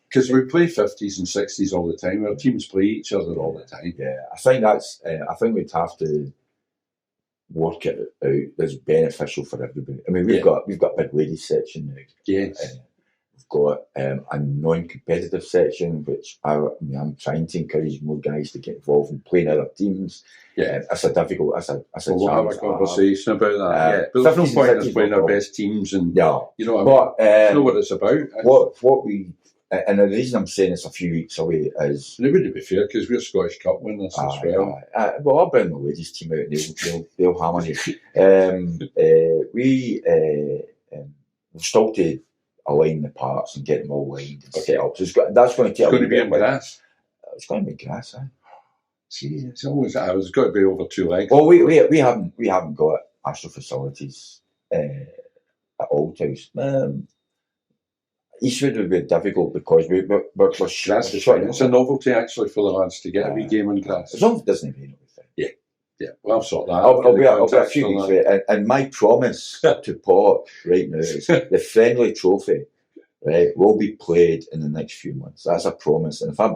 Because we play 50s and 60s all the time. Our teams play each other all the time. Yeah, I think we'd have to work it out that's beneficial for everybody. I mean, we've got a big ladies section now. Yes. We've got a non-competitive section, which I'm trying to encourage more guys to get involved in playing other teams. Yeah, it's a difficult. We'll have a conversation about that. But there's no point in us playing our best teams, and you know what it's about. What we. And the reason I'm saying it's a few weeks away is... It wouldn't be fair, because we're Scottish Cup winners as well. Well, I'll bring the ladies team out and they'll hammer you. We've still to align the parts and get them all lined and set up. So that's going to take... It's going to be in grass? It's going to be grass, See, it's got to be over 2 legs. Well, we haven't got Astro facilities at Old House. Eastwood would be difficult because we're That's the thing. It's a novelty actually for the lads to get a wee game on grass. As long as it doesn't rain. Yeah, well, I'll sort that. I'll be a few weeks away. And my promise to Port right now is the friendly trophy, right, will be played in the next few months. That's a promise. And if I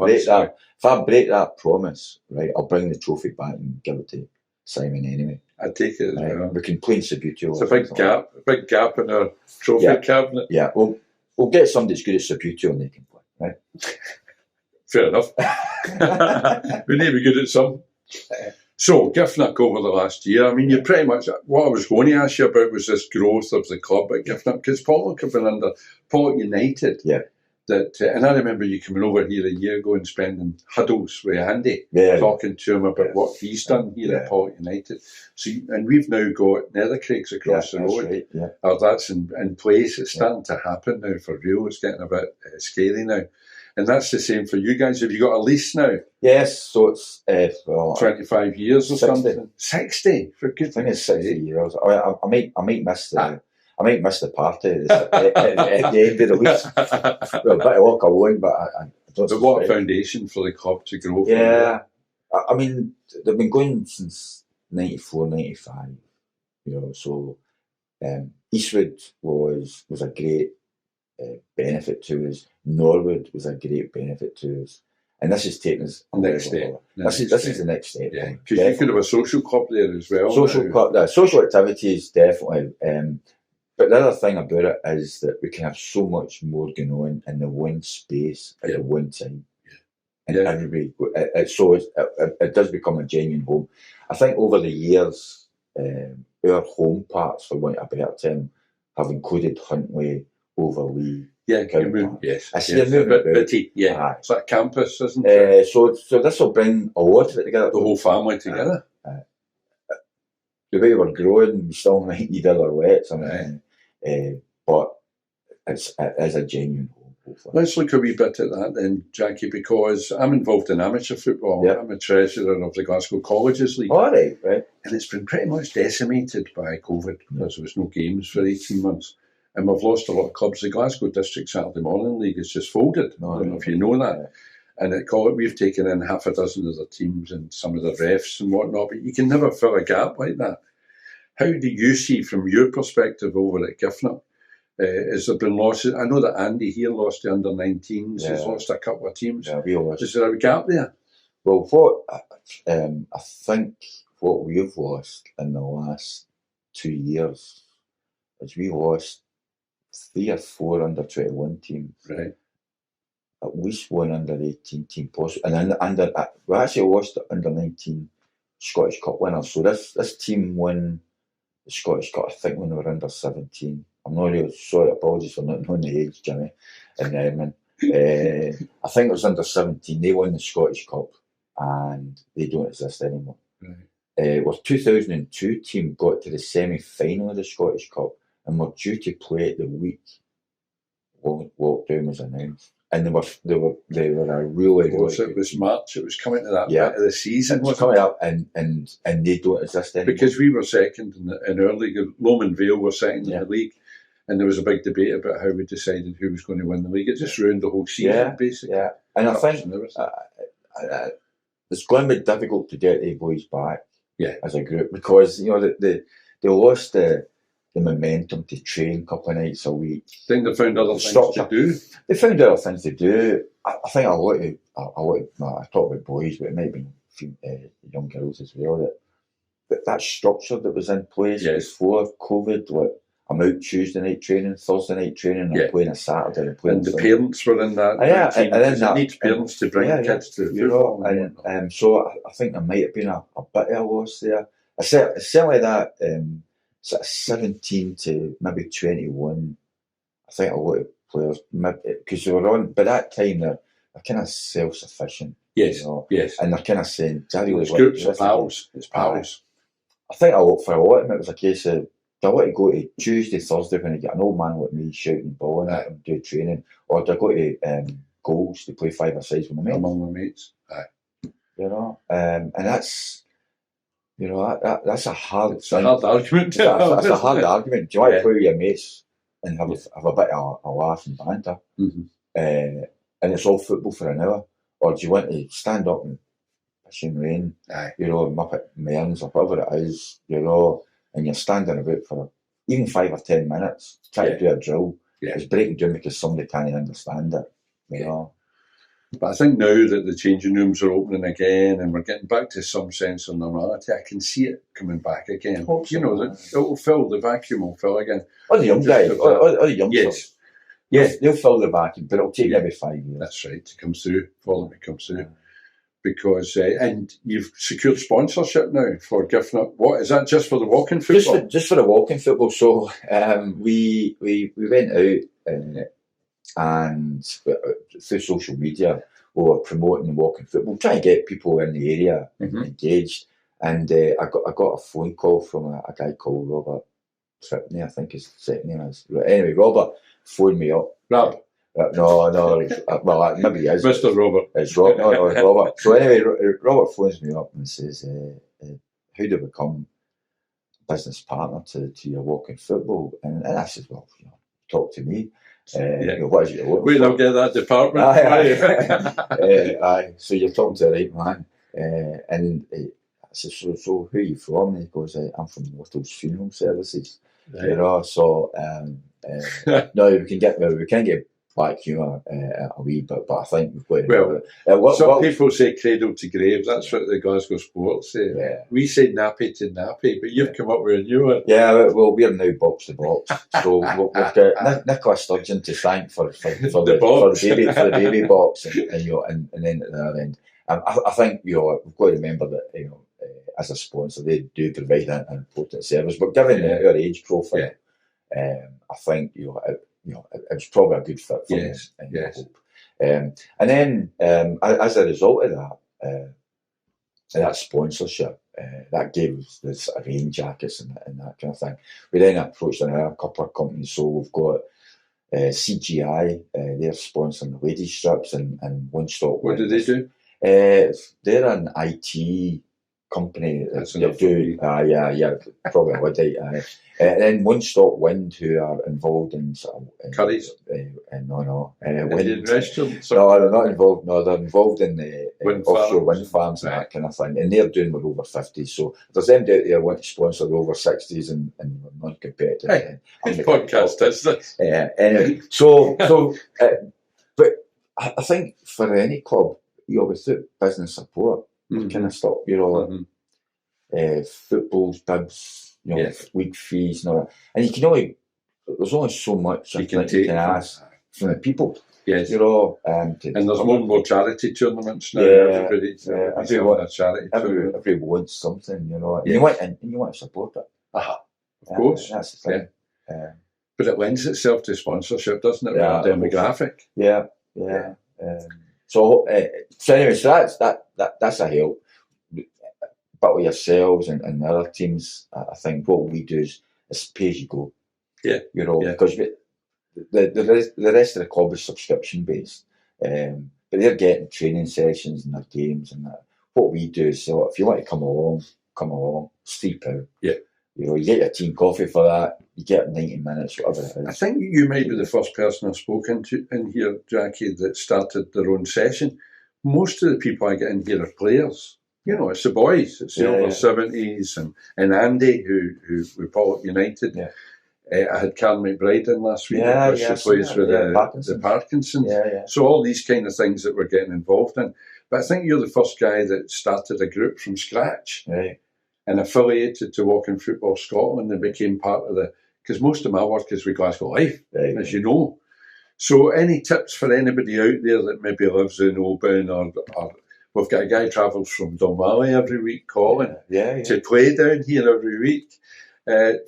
break that promise, right, I'll bring the trophy back and give it to Simon anyway. I take it as well. We can play in Subbuteo. It's a big gap in our trophy cabinet. Yeah, we'll get somebody that's good at Subbuteo and they can play, right? Fair enough. We need to be good at some. So, Giffnock over the last year, I mean, you pretty much, what I was going to ask you about was this growth of the club at Giffnock, because Paul had been under Paul United. Yeah. And I remember you coming over here a year ago and spending huddles with Andy, talking to him about what he's done here at Paul United. So, and we've now got Nethercraigs across the road. Right, yeah. That's in place. It's starting to happen now for real. It's getting a bit scary now. And that's the same for you guys. Have you got a lease now? Yes, so it's 25 years or 60. something. 60 for good. I think it's 60 years. I might miss the party at the end of the lease. Well, a bit of work alone, but I don't. But what a foundation for the club to grow. Yeah, I mean they've been going since 94, 95. You know, so Eastwood was a great benefit to us. Norwood was a great benefit to us, and this is taking us next step. This is the next step. Yeah, because you could have a social club there as well. Social activities definitely. But the other thing about it is that we can have so much more going on in the one space at the one time, and everybody. It does become a genuine home. I think over the years, our home parts, for want of a better term, have included Huntly, Overlea. Yeah, yes. I see a movement. It's like a campus, isn't it? So this will bring a lot of it together. The whole family together. The way we're growing, we still might need other lets, but it is a genuine home. Hopefully. Let's look a wee bit at that then, Jackie, because I'm involved in amateur football. I'm a treasurer of the Glasgow Colleges League. All right. And it's been pretty much decimated by COVID because there was no games for 18 months. And we've lost a lot of clubs. The Glasgow District Saturday Morning League has just folded. I don't know if you know that. And we've taken in half a dozen of the teams and some of the refs and whatnot, but you can never fill a gap like that. How do you see, from your perspective over at Giffnock, has there been losses? I know that Andy here lost the under-19s. He's lost a couple of teams. Yeah, we lost. Is there a gap there? Well, what I think what we've lost in the last 2 years is we lost 3 or 4 under-21 teams. Right. At least one under-18 team, possible, and we actually lost the under-19 Scottish Cup winners. So this team won the Scottish Cup, I think, when they were under 17. I'm not really sorry, apologies for not knowing the age, Jimmy. And I think it was under 17. They won the Scottish Cup, and they don't exist anymore. Right. Our 2002 team got to the semi-final of the Scottish Cup, and were due to play it the week lockdown was announced. And they were a really it was March. It was coming to that bit of the season. It was coming up, and they don't exist anymore. Because we were second in our league. Lomond Vale were second in the league, and there was a big debate about how we decided who was going to win the league. It just ruined the whole season, basically. Yeah, and I think it's going to be difficult to get the boys back as a group, because they lost the momentum to train a couple of nights a week. I think they found other things to do. They found other things to do. I think I talk about boys, but it might be young girls as well. That structure that was in place before COVID, like I'm out Tuesday night training, Thursday night training, I'm playing a Saturday. And the parents were in that. And then it needs parents to bring kids to football. And so I think there might have been a bit of a loss there. Certainly that. Sort of 17 to maybe 21, I think a lot of players, because they were on, by that time they're kind of self-sufficient. Yes. And they're kind of saying, it's groups of pals. It's pals. I think for a lot of them it was a case of, do I want to go to Tuesday, Thursday when I get an old man like me shouting ball at them, do training, or do I go to goals to play 5-a-sides with my mates? Among my mates. And that's, that's a hard argument. That's a hard argument. Do you want to play with your mates and have a bit of a laugh and banter, Mm-hmm. and it's all football for an hour? Or do you want to stand up and piss and rain, Muppet Mearns or whatever it is, and you're standing about for even 5 or 10 minutes trying to do a drill? It's breaking down because somebody can't understand it, you know. But I think now that the changing rooms are opening again and we're getting back to some sense of normality, I can see it coming back again. It will fill, the vacuum will fill again. Or the young guys, or the young yes. Yes, they'll fill the vacuum, but it'll take maybe 5 years. That's right, to come through, for them to come through. Because, and you've secured sponsorship now for Giffnock. What, is that just for the walking football? Just for the walking football. So we went out and through social media we were promoting the walking football, trying to get people in the area engaged. And I got a phone call from a guy called Robert Tripney, I think his second name is. Anyway, Robert phoned me up. Rob? No, well, maybe he is. Mr. Robert. It's Robert. No, it's Robert. So anyway, Robert phones me up and says, how do I become business partner to your walking football? And I said, well, talk to me. What is it you're looking for? We'll get that department. Aye. So you're talking to the right man. And I said, so who are you from? And he goes, I'm from Wattles Funeral Services. Right. So no, we can get back humour a wee bit, but I think we've got to. Some people say cradle to grave. That's what the Glasgow Sports say. Yeah. We say nappy to nappy, but you've come up with a new one. Yeah, well, we're now box to box. So we've got Nicola Sturgeon to thank for the baby box, and then at the other end. I think we've got to remember that as a sponsor they do provide an important service, but given our age profile, I think it's probably a good fit for us. Yes. And then as a result of that sponsorship, that gave us this rain jackets and that kind of thing. We then approached another couple of companies. So we've got CGI, they're sponsoring the ladies strips and One Stop. What do they do? They're an IT company. Probably would. And then One Stop Wind, who are involved in curries. Wind restaurants. No, they're not involved. No, they're involved in offshore wind farms and that kind of thing. And they're doing with over 50s. So if there's anybody out there want to sponsor the over 60s and we're non-competitive. Hey, which podcast is this? Anyway, but I think for any club, without business support, kind of stop. Footballs, bibs, week fees, and all that. And you can only, there's only so much you can ask from the people. Yes. And there's more and more charity tournaments now. Everybody's having a charity tournament. Everybody wants something, and you want to support it. Of course. That's the thing. But it lends itself to sponsorship, doesn't it? Yeah. Demographic. Yeah. So anyway, that's a help. But with yourselves and the other teams, I think what we do is pay as you go. Yeah. Because the rest of the club is subscription based, but they're getting training sessions and their games and that. What we do is, so if you want to come along, £3. Yeah. You get your tea and coffee for that. You get 90 minutes, whatever it is. I think you might be the first person I've spoken to in here, Jackie, that started their own session. Most of the people I get in here are players. It's the boys. It's the over 70s and Andy, who we call it United. Yeah. I had Karen McBride in last week. She plays with the Parkinson's. So all these kind of things that we're getting involved in. But I think you're the first guy that started a group from scratch and affiliated to Walking Football Scotland and became part of because most of my work is with Glasgow Life, as you know. So any tips for anybody out there that maybe lives in Oban or we've got a guy travels from Dunmalley every week, Colin, to play down here every week.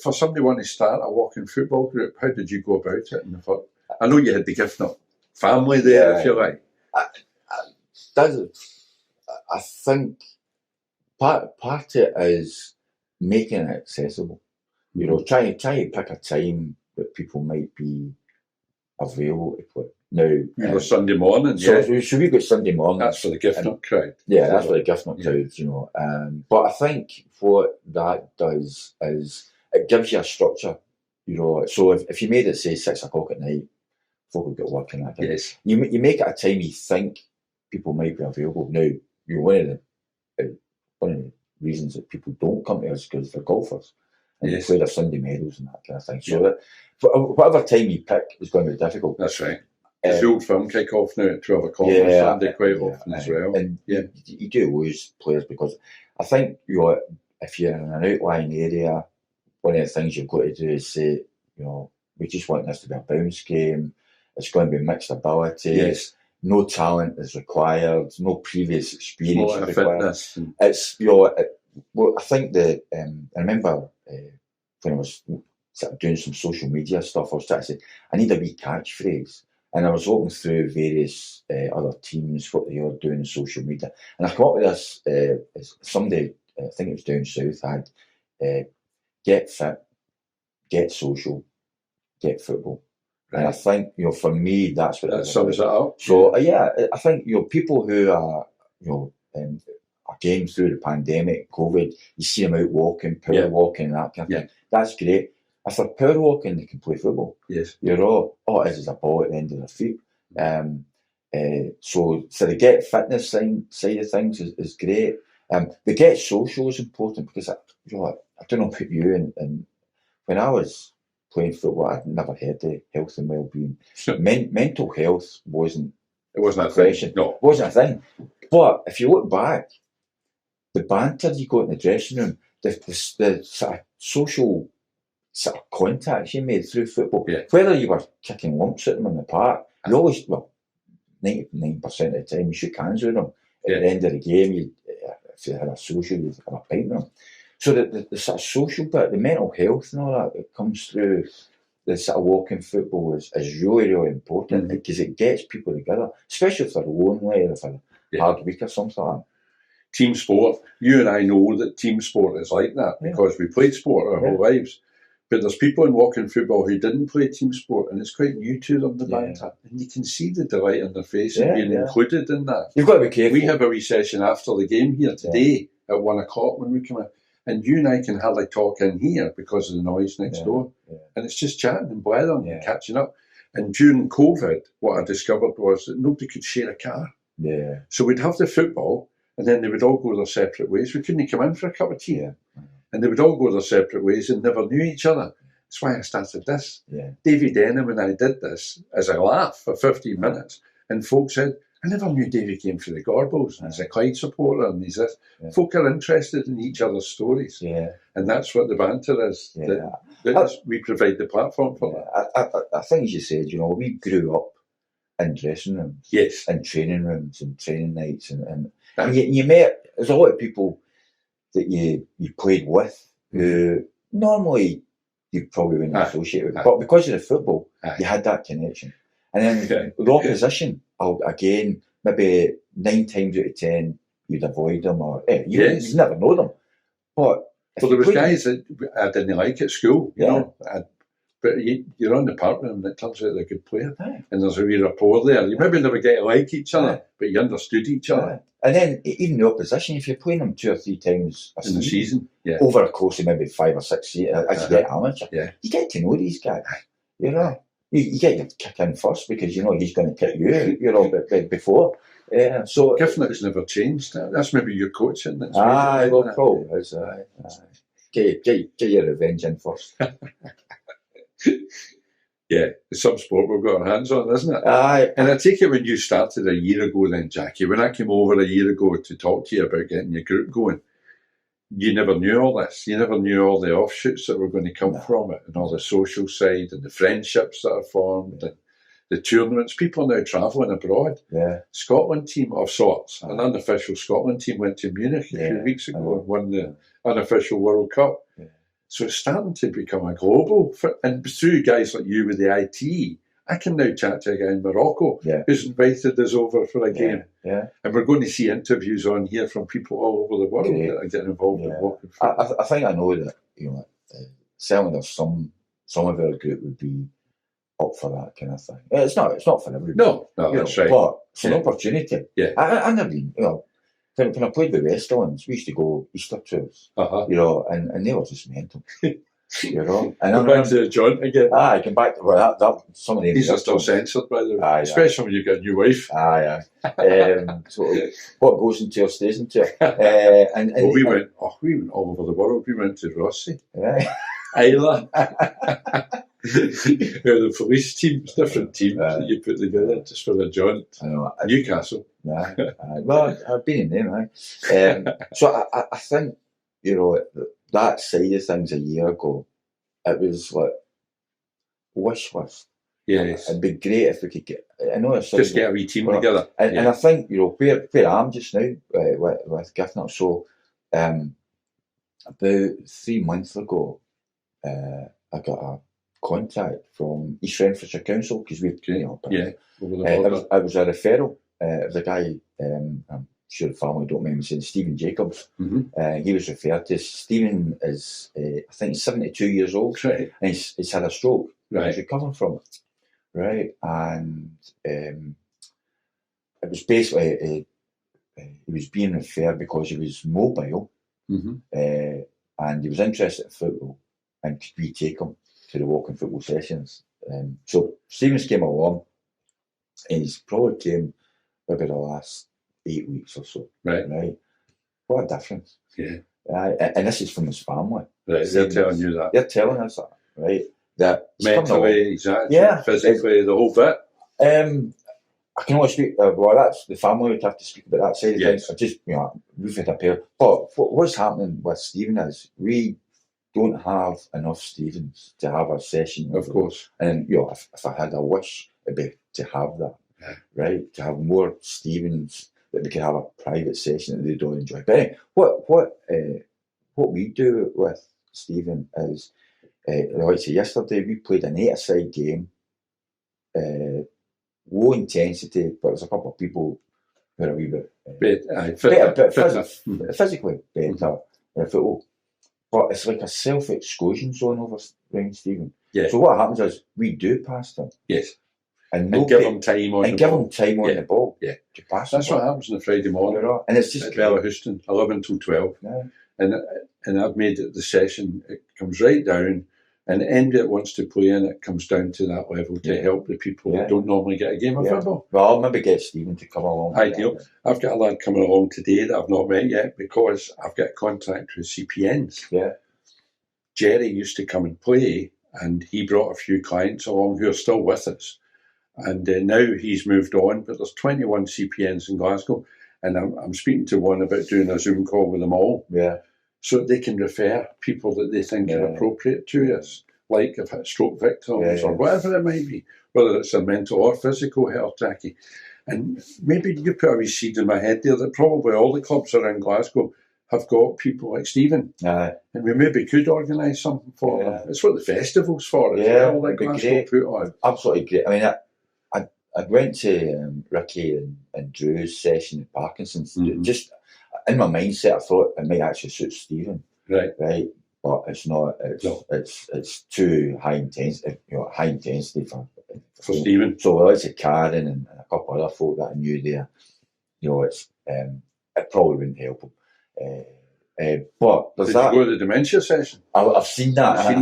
For somebody wanting to start a walking football group, how did you go about it? I know you had the Giffnock family there, if you like. I think part of it is making it accessible. Try to pick a time that people might be available to play. Now, Sunday morning, so we got Sunday morning. That's for the Giffnock crowd. Yeah, that's for the Giffnock crowd, but I think what that does is it gives you a structure. You know, so if you made it say 6 o'clock at night, folk would get working that day. Yes. You make it a time you think people might be available. Now, you know, one of the reasons that people don't come to us is because they're golfers and Yes. they play their Sunday medals and that kind of thing. So that whatever time you pick is going to be difficult. That's right. There's the old film kick-off now at 12 o'clock on Sunday quite often as well. And you do lose players because I think, you know, if you're in an outlying area, one of the things you've got to do is say, you know, we just want this to be a bounce game. It's going to be mixed ability. Yes. No talent is required. No previous experience is required. Fitness. It's, you know, well, I think I remember when I was sort of doing some social media stuff, I was trying to say, I need a wee catchphrase. And I was looking through various other teams, what they were doing in social media. And I came up with this, somebody, I think it was down south, had get fit, get social, get football. Right. And I think, you know, for me, that's what that sums it up. So, I think, you know, people who are, you know, again, through the pandemic, COVID, you see them out walking, power walking, and that kind of thing. That's great. If they're power walking, they can play football. Yes. You know, all it is a ball at the end of their feet. So the get fitness side of things is great. The get social is important because I don't know about you, and when I was playing football, I'd never heard of health and well-being. Mental health wasn't a question. No, it wasn't a thing. But if you look back, the banter you got in the dressing room, the sort of social sort of contacts you made through football, whether you were kicking lumps at them in the park, you always, 99% of the time, you shook hands with them. At the end of the game, if you had a social, you'd have a pint with them. So the sort of social bit, the mental health and all that comes through the sort of walking football is really, really important because it gets people together, especially if they're lonely or if they're hard week or something like that. Team sport. You and I know that team sport is like that because we played sport our whole lives. But there's people in walking football who didn't play team sport and it's quite new to them, the banter. And you can see the delight on their face and being included in that. You've got to be careful. We have a wee session after the game here today at 1 o'clock when we come in. And you and I can hardly talk in here because of the noise next door. And it's just chatting and blathering and catching up. And during COVID, what I discovered was that nobody could share a car. So we'd have the football and then they would all go their separate ways. We couldn't come in for a cup of tea. And they would all go their separate ways and never knew each other. That's why I started this. Davy Denham and I did this as a laugh for 15 minutes. And folks said, I never knew Davy came from the Gorbals. And he's a Clyde supporter and he's this. Folk are interested in each other's stories. And that's what the banter is. We provide the platform for that. I think as you said, you know, we grew up in dressing rooms. And training rooms and training nights. And you met, there's a lot of people that you played with who normally you probably wouldn't associate with. But because of the football, you had that connection. And then the opposition, again, maybe 9 times out of 10, you'd avoid them or you'd never know them. But there was guys that I didn't like at school, you know. But you're on the park with them and it turns out they're a good player. And there's a wee rapport there. You maybe never get to like each other, but you understood each other. And then even the opposition, if you're playing them 2 or 3 times in the season, over a course of maybe 5 or 6 years, as you get amateur, you get to know these guys. You know, you get your kick in first because you know he's going to kick you. You know, before. So Giffnock's never changed. That's maybe your coaching. Well, probably is. Get your revenge in first. It's some sport we've got our hands on, isn't it? And I take it when you started a year ago then, Jackie, when I came over a year ago to talk to you about getting your group going, you never knew all this. You never knew all the offshoots that were going to come from it and all the social side and the friendships that are formed and the tournaments. People are now travelling abroad. Scotland team of sorts, an unofficial Scotland team went to Munich a few weeks ago and won the unofficial World Cup. So it's starting to become a global, and through guys like you with the IT, I can now chat to a guy in Morocco who's invited us over for a game. And we're going to see interviews on here from people all over the world that are getting involved in walking football. I think I know that, you know, certainly there's some of our group would be up for that kind of thing. It's not for everybody. No, that's right. But it's an opportunity. I never, you know, when I played with Westerlands, we used to go Easter tours, you know, and they were just mental. you know. And Go back to the joint again. I came back to that. Some of the These are still censored, by the way. Especially when you get a new wife. So what goes into her stays into her. And we went all over the world. We went to Rossi, right. Isla, the police teams, different teams that you put together just for the joint. I know. Newcastle. Well, I've been in them. So I think, you know, that side of things a year ago, it was like wish list. Yes. It'd be great if we could get. I know it's just get a wee team together. And I think, you know, where I'm just now with Giffnock. So about 3 months ago, I got a contact from East Renfrewshire Council because we've, you know, over the border. It was a referral. It was a guy, I'm sure the family don't mind me saying, Stephen Jacobs. Mm-hmm. He was referred to. Stephen is, I think he's 72 years old, right. And he's had a stroke. Right. He's recovering from it. Right. And it was basically, he was being referred because he was mobile, mm-hmm. And he was interested in football, and could we take him to the walking football sessions? So Stevens came along, and he's probably came maybe the last 8 weeks or so. Right. What a difference. Yeah. And this is from his family. Right. They're telling you that. They're telling us that, right? That mentally, exactly. Yeah. Physically, the whole bit. I can only speak. Well, that's the family would have to speak about that side of things. I just, you know, we've had a pair. But what's happening with Stephen is we don't have enough Stephens to have a session. Of course. And you know, if I had a wish, it'd be to have that, right? To have more Stephens that we could have a private session that they don't enjoy. But anyway, what we do with Stephen is, like I say, yesterday we played an 8-a-side game. Low intensity, but there's a couple of people who are a wee bit physically better in football. But it's like a self-exclusion zone over around Stephen. Yeah. So what happens is we do pass them. Yes. And give them time on the ball. Yeah. To pass That's what happens on a Friday morning. And it's just at Bella Houston, 11 till 12. Yeah. And I've made it the session, it comes right down. And anybody that wants to play in it comes down to that level to help the people that don't normally get a game of football. Well, I'll maybe get Stephen to come along. Ideal. I've got a lad coming along today that I've not met yet because I've got contact with CPNs. Yeah. Jerry used to come and play, and he brought a few clients along who are still with us. And now he's moved on, but there's 21 CPNs in Glasgow, and I'm speaking to one about doing a Zoom call with them all. Yeah. So they can refer people that they think are appropriate to us, like if it's stroke victims or whatever it might be, whether it's a mental or physical health, Jackie. And maybe you put a wee seed in my head there that probably all the clubs around Glasgow have got people like Stephen. And we maybe could organise something for them. It's what the festival's for as well, like Glasgow put on. Absolutely great. I mean, I went to Ricky and Drew's session at Parkinson's. Mm-hmm. Just in my mindset, I thought it might actually suit Stephen. Right. But it's not. It's too high intensity. You know, high intensity for Stephen. So I said Karen and a couple other folk that I knew there. You know, it probably wouldn't help him. But there's Did you go to the dementia session? I've seen that. I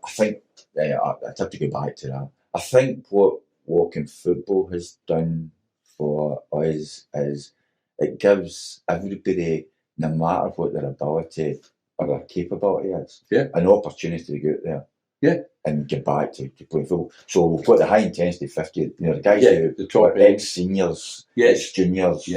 think I'd have to go back to that. I think what walking football has done for us is it gives everybody, no matter what their ability or their capability is, an opportunity to go out there and get back to play football. So we've got the high intensity 50, you know, the guys who the top ex-seniors, ex-juniors,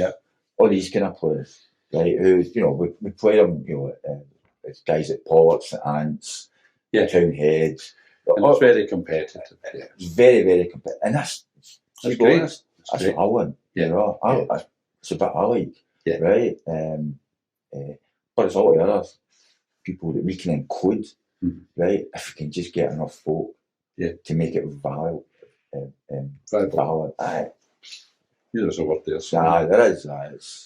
all these kind of players, right, who, you know, we play them, you know, it's guys at Pollock's, at Ants, Townheads. And it's very competitive. It's very, very competitive. And that's great. That's what I want. You know, it's a bit I like. Right? But it's all the other people that we can include, right? If we can just get enough folk to make it valid. There's a word there. There is.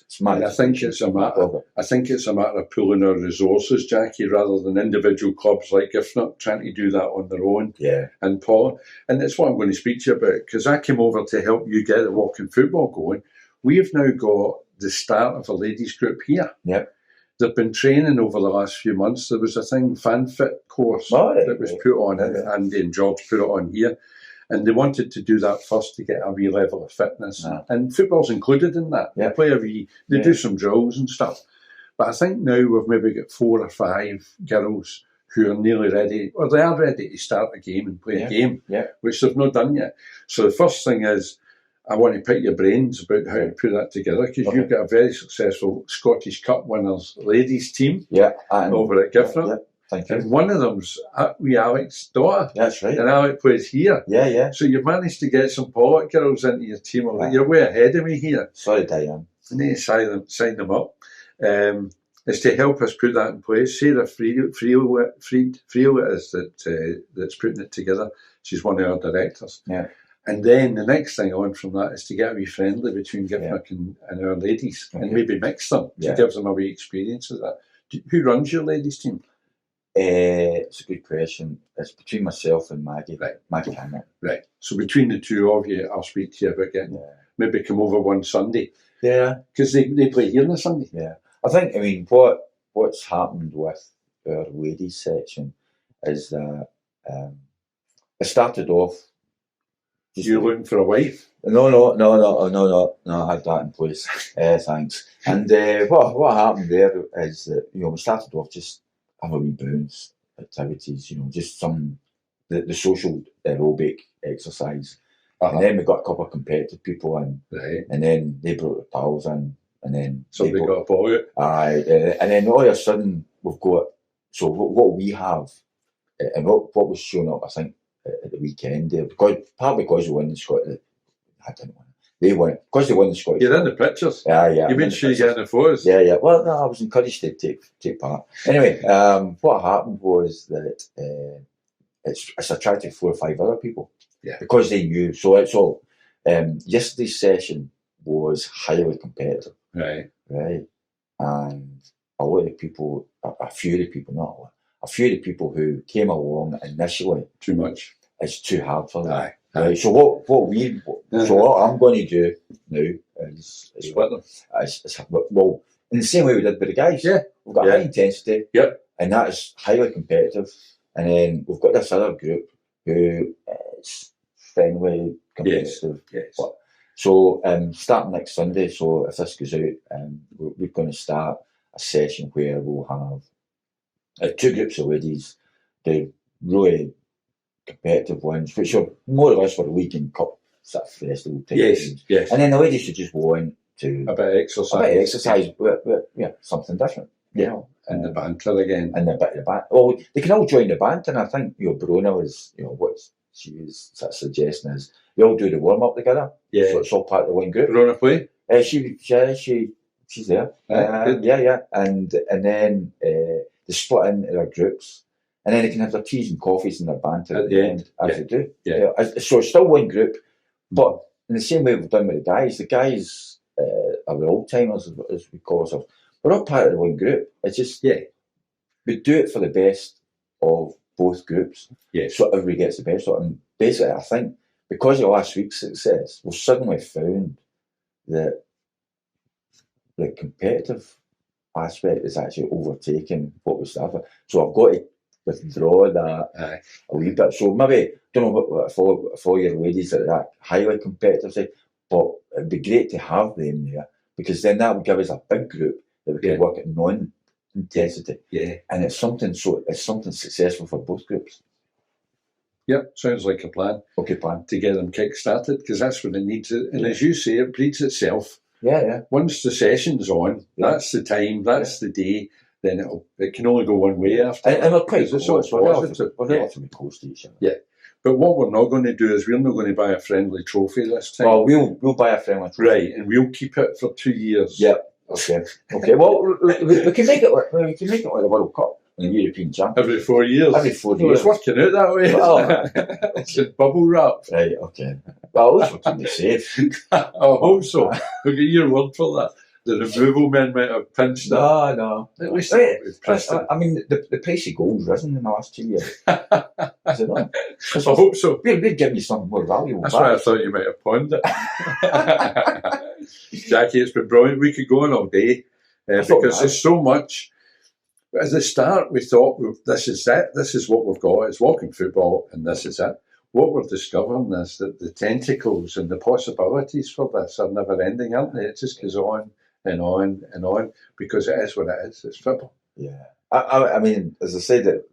It's mad. I think it's a matter of pooling our resources, Jackie, rather than individual clubs like Giffnock trying to do that on their own. Yeah. And Paul, and that's what I'm going to speak to you about, because I came over to help you get the walking football going. We've now got the start of a ladies group here. Yep. they've been training over the last few months. There was a thing, FanFit course that was put on, and Andy and George put it on here. And they wanted to do that first to get a wee level of fitness. And football's included in that. They play they do some drills and stuff. But I think now we've maybe got 4 or 5 girls who are nearly ready, or they are ready to start a game and play a game, which they've not done yet. So the first thing is, I want to pick your brains about how to put that together, because you've got a very successful Scottish Cup winners ladies team over at Giffnock. Thank you. And one of them's wee Alex's daughter. That's right. And Alex plays here. Yeah. So you've managed to get some Pollock girls into your team. You're way ahead of me here. Sorry, Diane. I need to sign them up. Is to help us put that in place. Sarah Friel it is that's putting it together. She's one of our directors. Yeah. And then the next thing on from that is to get a wee friendly between Giffnock and our ladies, and maybe mix them to give them a wee experience of that. Who runs your ladies team? It's a good question. It's between myself and Maggie. Maggie Hannah. Right. So between the two of you, I'll speak to you about getting maybe come over one Sunday. Yeah. Because they play here on a Sunday. Yeah. I mean, what's happened with our ladies section is that it started off. You're looking for a wife? No, I had that in place. Thanks. And what happened there is that, we started off just have a wee bounce activities, just some the social aerobic exercise. And then we got a couple of competitive people in, and then they brought their pals in, and then somebody got a ball out. And then all of a sudden we've got, so what we have, and what was shown up, I think, at the weekend there, because we won the Scotland. I didn't win. They won because they won the Scottish. You're in the pictures. Yeah. You made sure you get in the photos. Yeah. Well, no, I was encouraged to take part. Anyway, what happened was that it's attracted 4 or 5 other people. Yeah. Because they knew. So it's all. Yesterday's session was highly competitive. Right. And a lot of people, a few of the people, not a lot, a few of the people who came along initially. Too much. It's too hard for them. Aye. Right. So what I'm going to do now is split them. Well, in the same way we did with the guys. Yeah. We've got high intensity. Yep. And that is highly competitive. And then we've got this other group who is friendly, competitive. Yes. So starting next Sunday, so if this goes out, we're going to start a session where we'll have 2 groups of ladies, the really competitive ones, which are more or less for the weekend cup sort of festival type things. Yes. And then the ladies should just go on to a bit of exercise. But something different. And the banter again. And a bit of the band. Well, they can all join the band, and I think Brona is, what she is sort of suggesting is we all do the warm up together. Yeah. So it's all part of the one group. Brona play? She's there. Yeah. And then they split into their groups. And then they can have their teas and coffees and their banter at the end, as they do. Yeah. So it's still one group, but in the same way we've done with the guys are the old timers, as we call ourselves. We're not part of the one group. It's just we do it for the best of both groups. Yeah. So everybody gets the best of it. And basically, I think because of last week's success, we've suddenly found that the competitive aspect is actually overtaking what we started. So I've got to withdraw that a wee bit. So maybe, don't know what for your ladies that are that highly competitive side, but it'd be great to have them there, because then that would give us a big group that we can work at non-intensity. Yeah. And it's something successful for both groups. Yep, sounds like a plan. Okay, plan. To get them kick-started, because that's what it needs. And as you say, it breeds itself. Yeah. Once the session's on, that's the time, that's the day, then it can only go one way after. And we're quite close. We're relatively close to each other. Yeah. But what we're not going to do is we're not going to buy a friendly trophy this time. Well, we'll buy a friendly trophy. Right, and we'll keep it for 2 years. Yep. Okay. Well, we can make it like the World Cup and the European Champions. Every 4 years. It's working out that way. Well, it's a bubble wrap. Right. Okay. Well, at least we're keeping it safe. I hope so. We'll get your word for that. The removal men might have pinched it. No. At least I mean, the price of gold's risen in the last 2 years. Is it not? I hope so. We'll give you something more valuable. That's why I thought you might have pawned it. Jackie, it's been brilliant. We could go on all day. because there's so much. At the start, we thought, this is it, this is what we've got, it's walking football, and this is it. What we're discovering is that the tentacles and the possibilities for this are never ending, aren't they? It just goes on and on and on, because it is what it is, it's football. Yeah. I mean, as I said at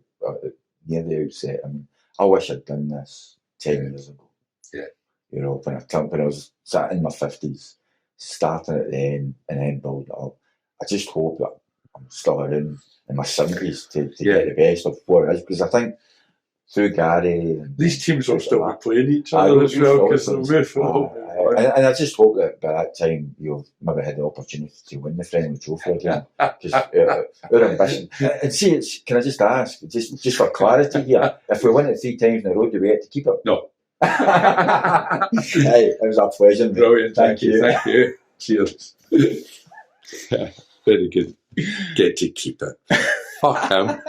near the outset, I mean, I wish I'd done this 10 years ago. Yeah. You know, when I was sat in my 50s, starting at the end and then building it up. I just hope that I'm still around in my 70s to get the best of what it is, because I think through Gary and these teams will still be playing each other as well, because they'll move forward. And I just hope that by that time you've maybe had the opportunity to win the friendly trophy again, because our ambition. And see, can I just ask, just for clarity here, if we win it 3 times in a row, do we get to keep it? No. Hey, it was a pleasure. Brilliant. Thank you. Thank you. Cheers. Very good. Get to keep it. Fuck him.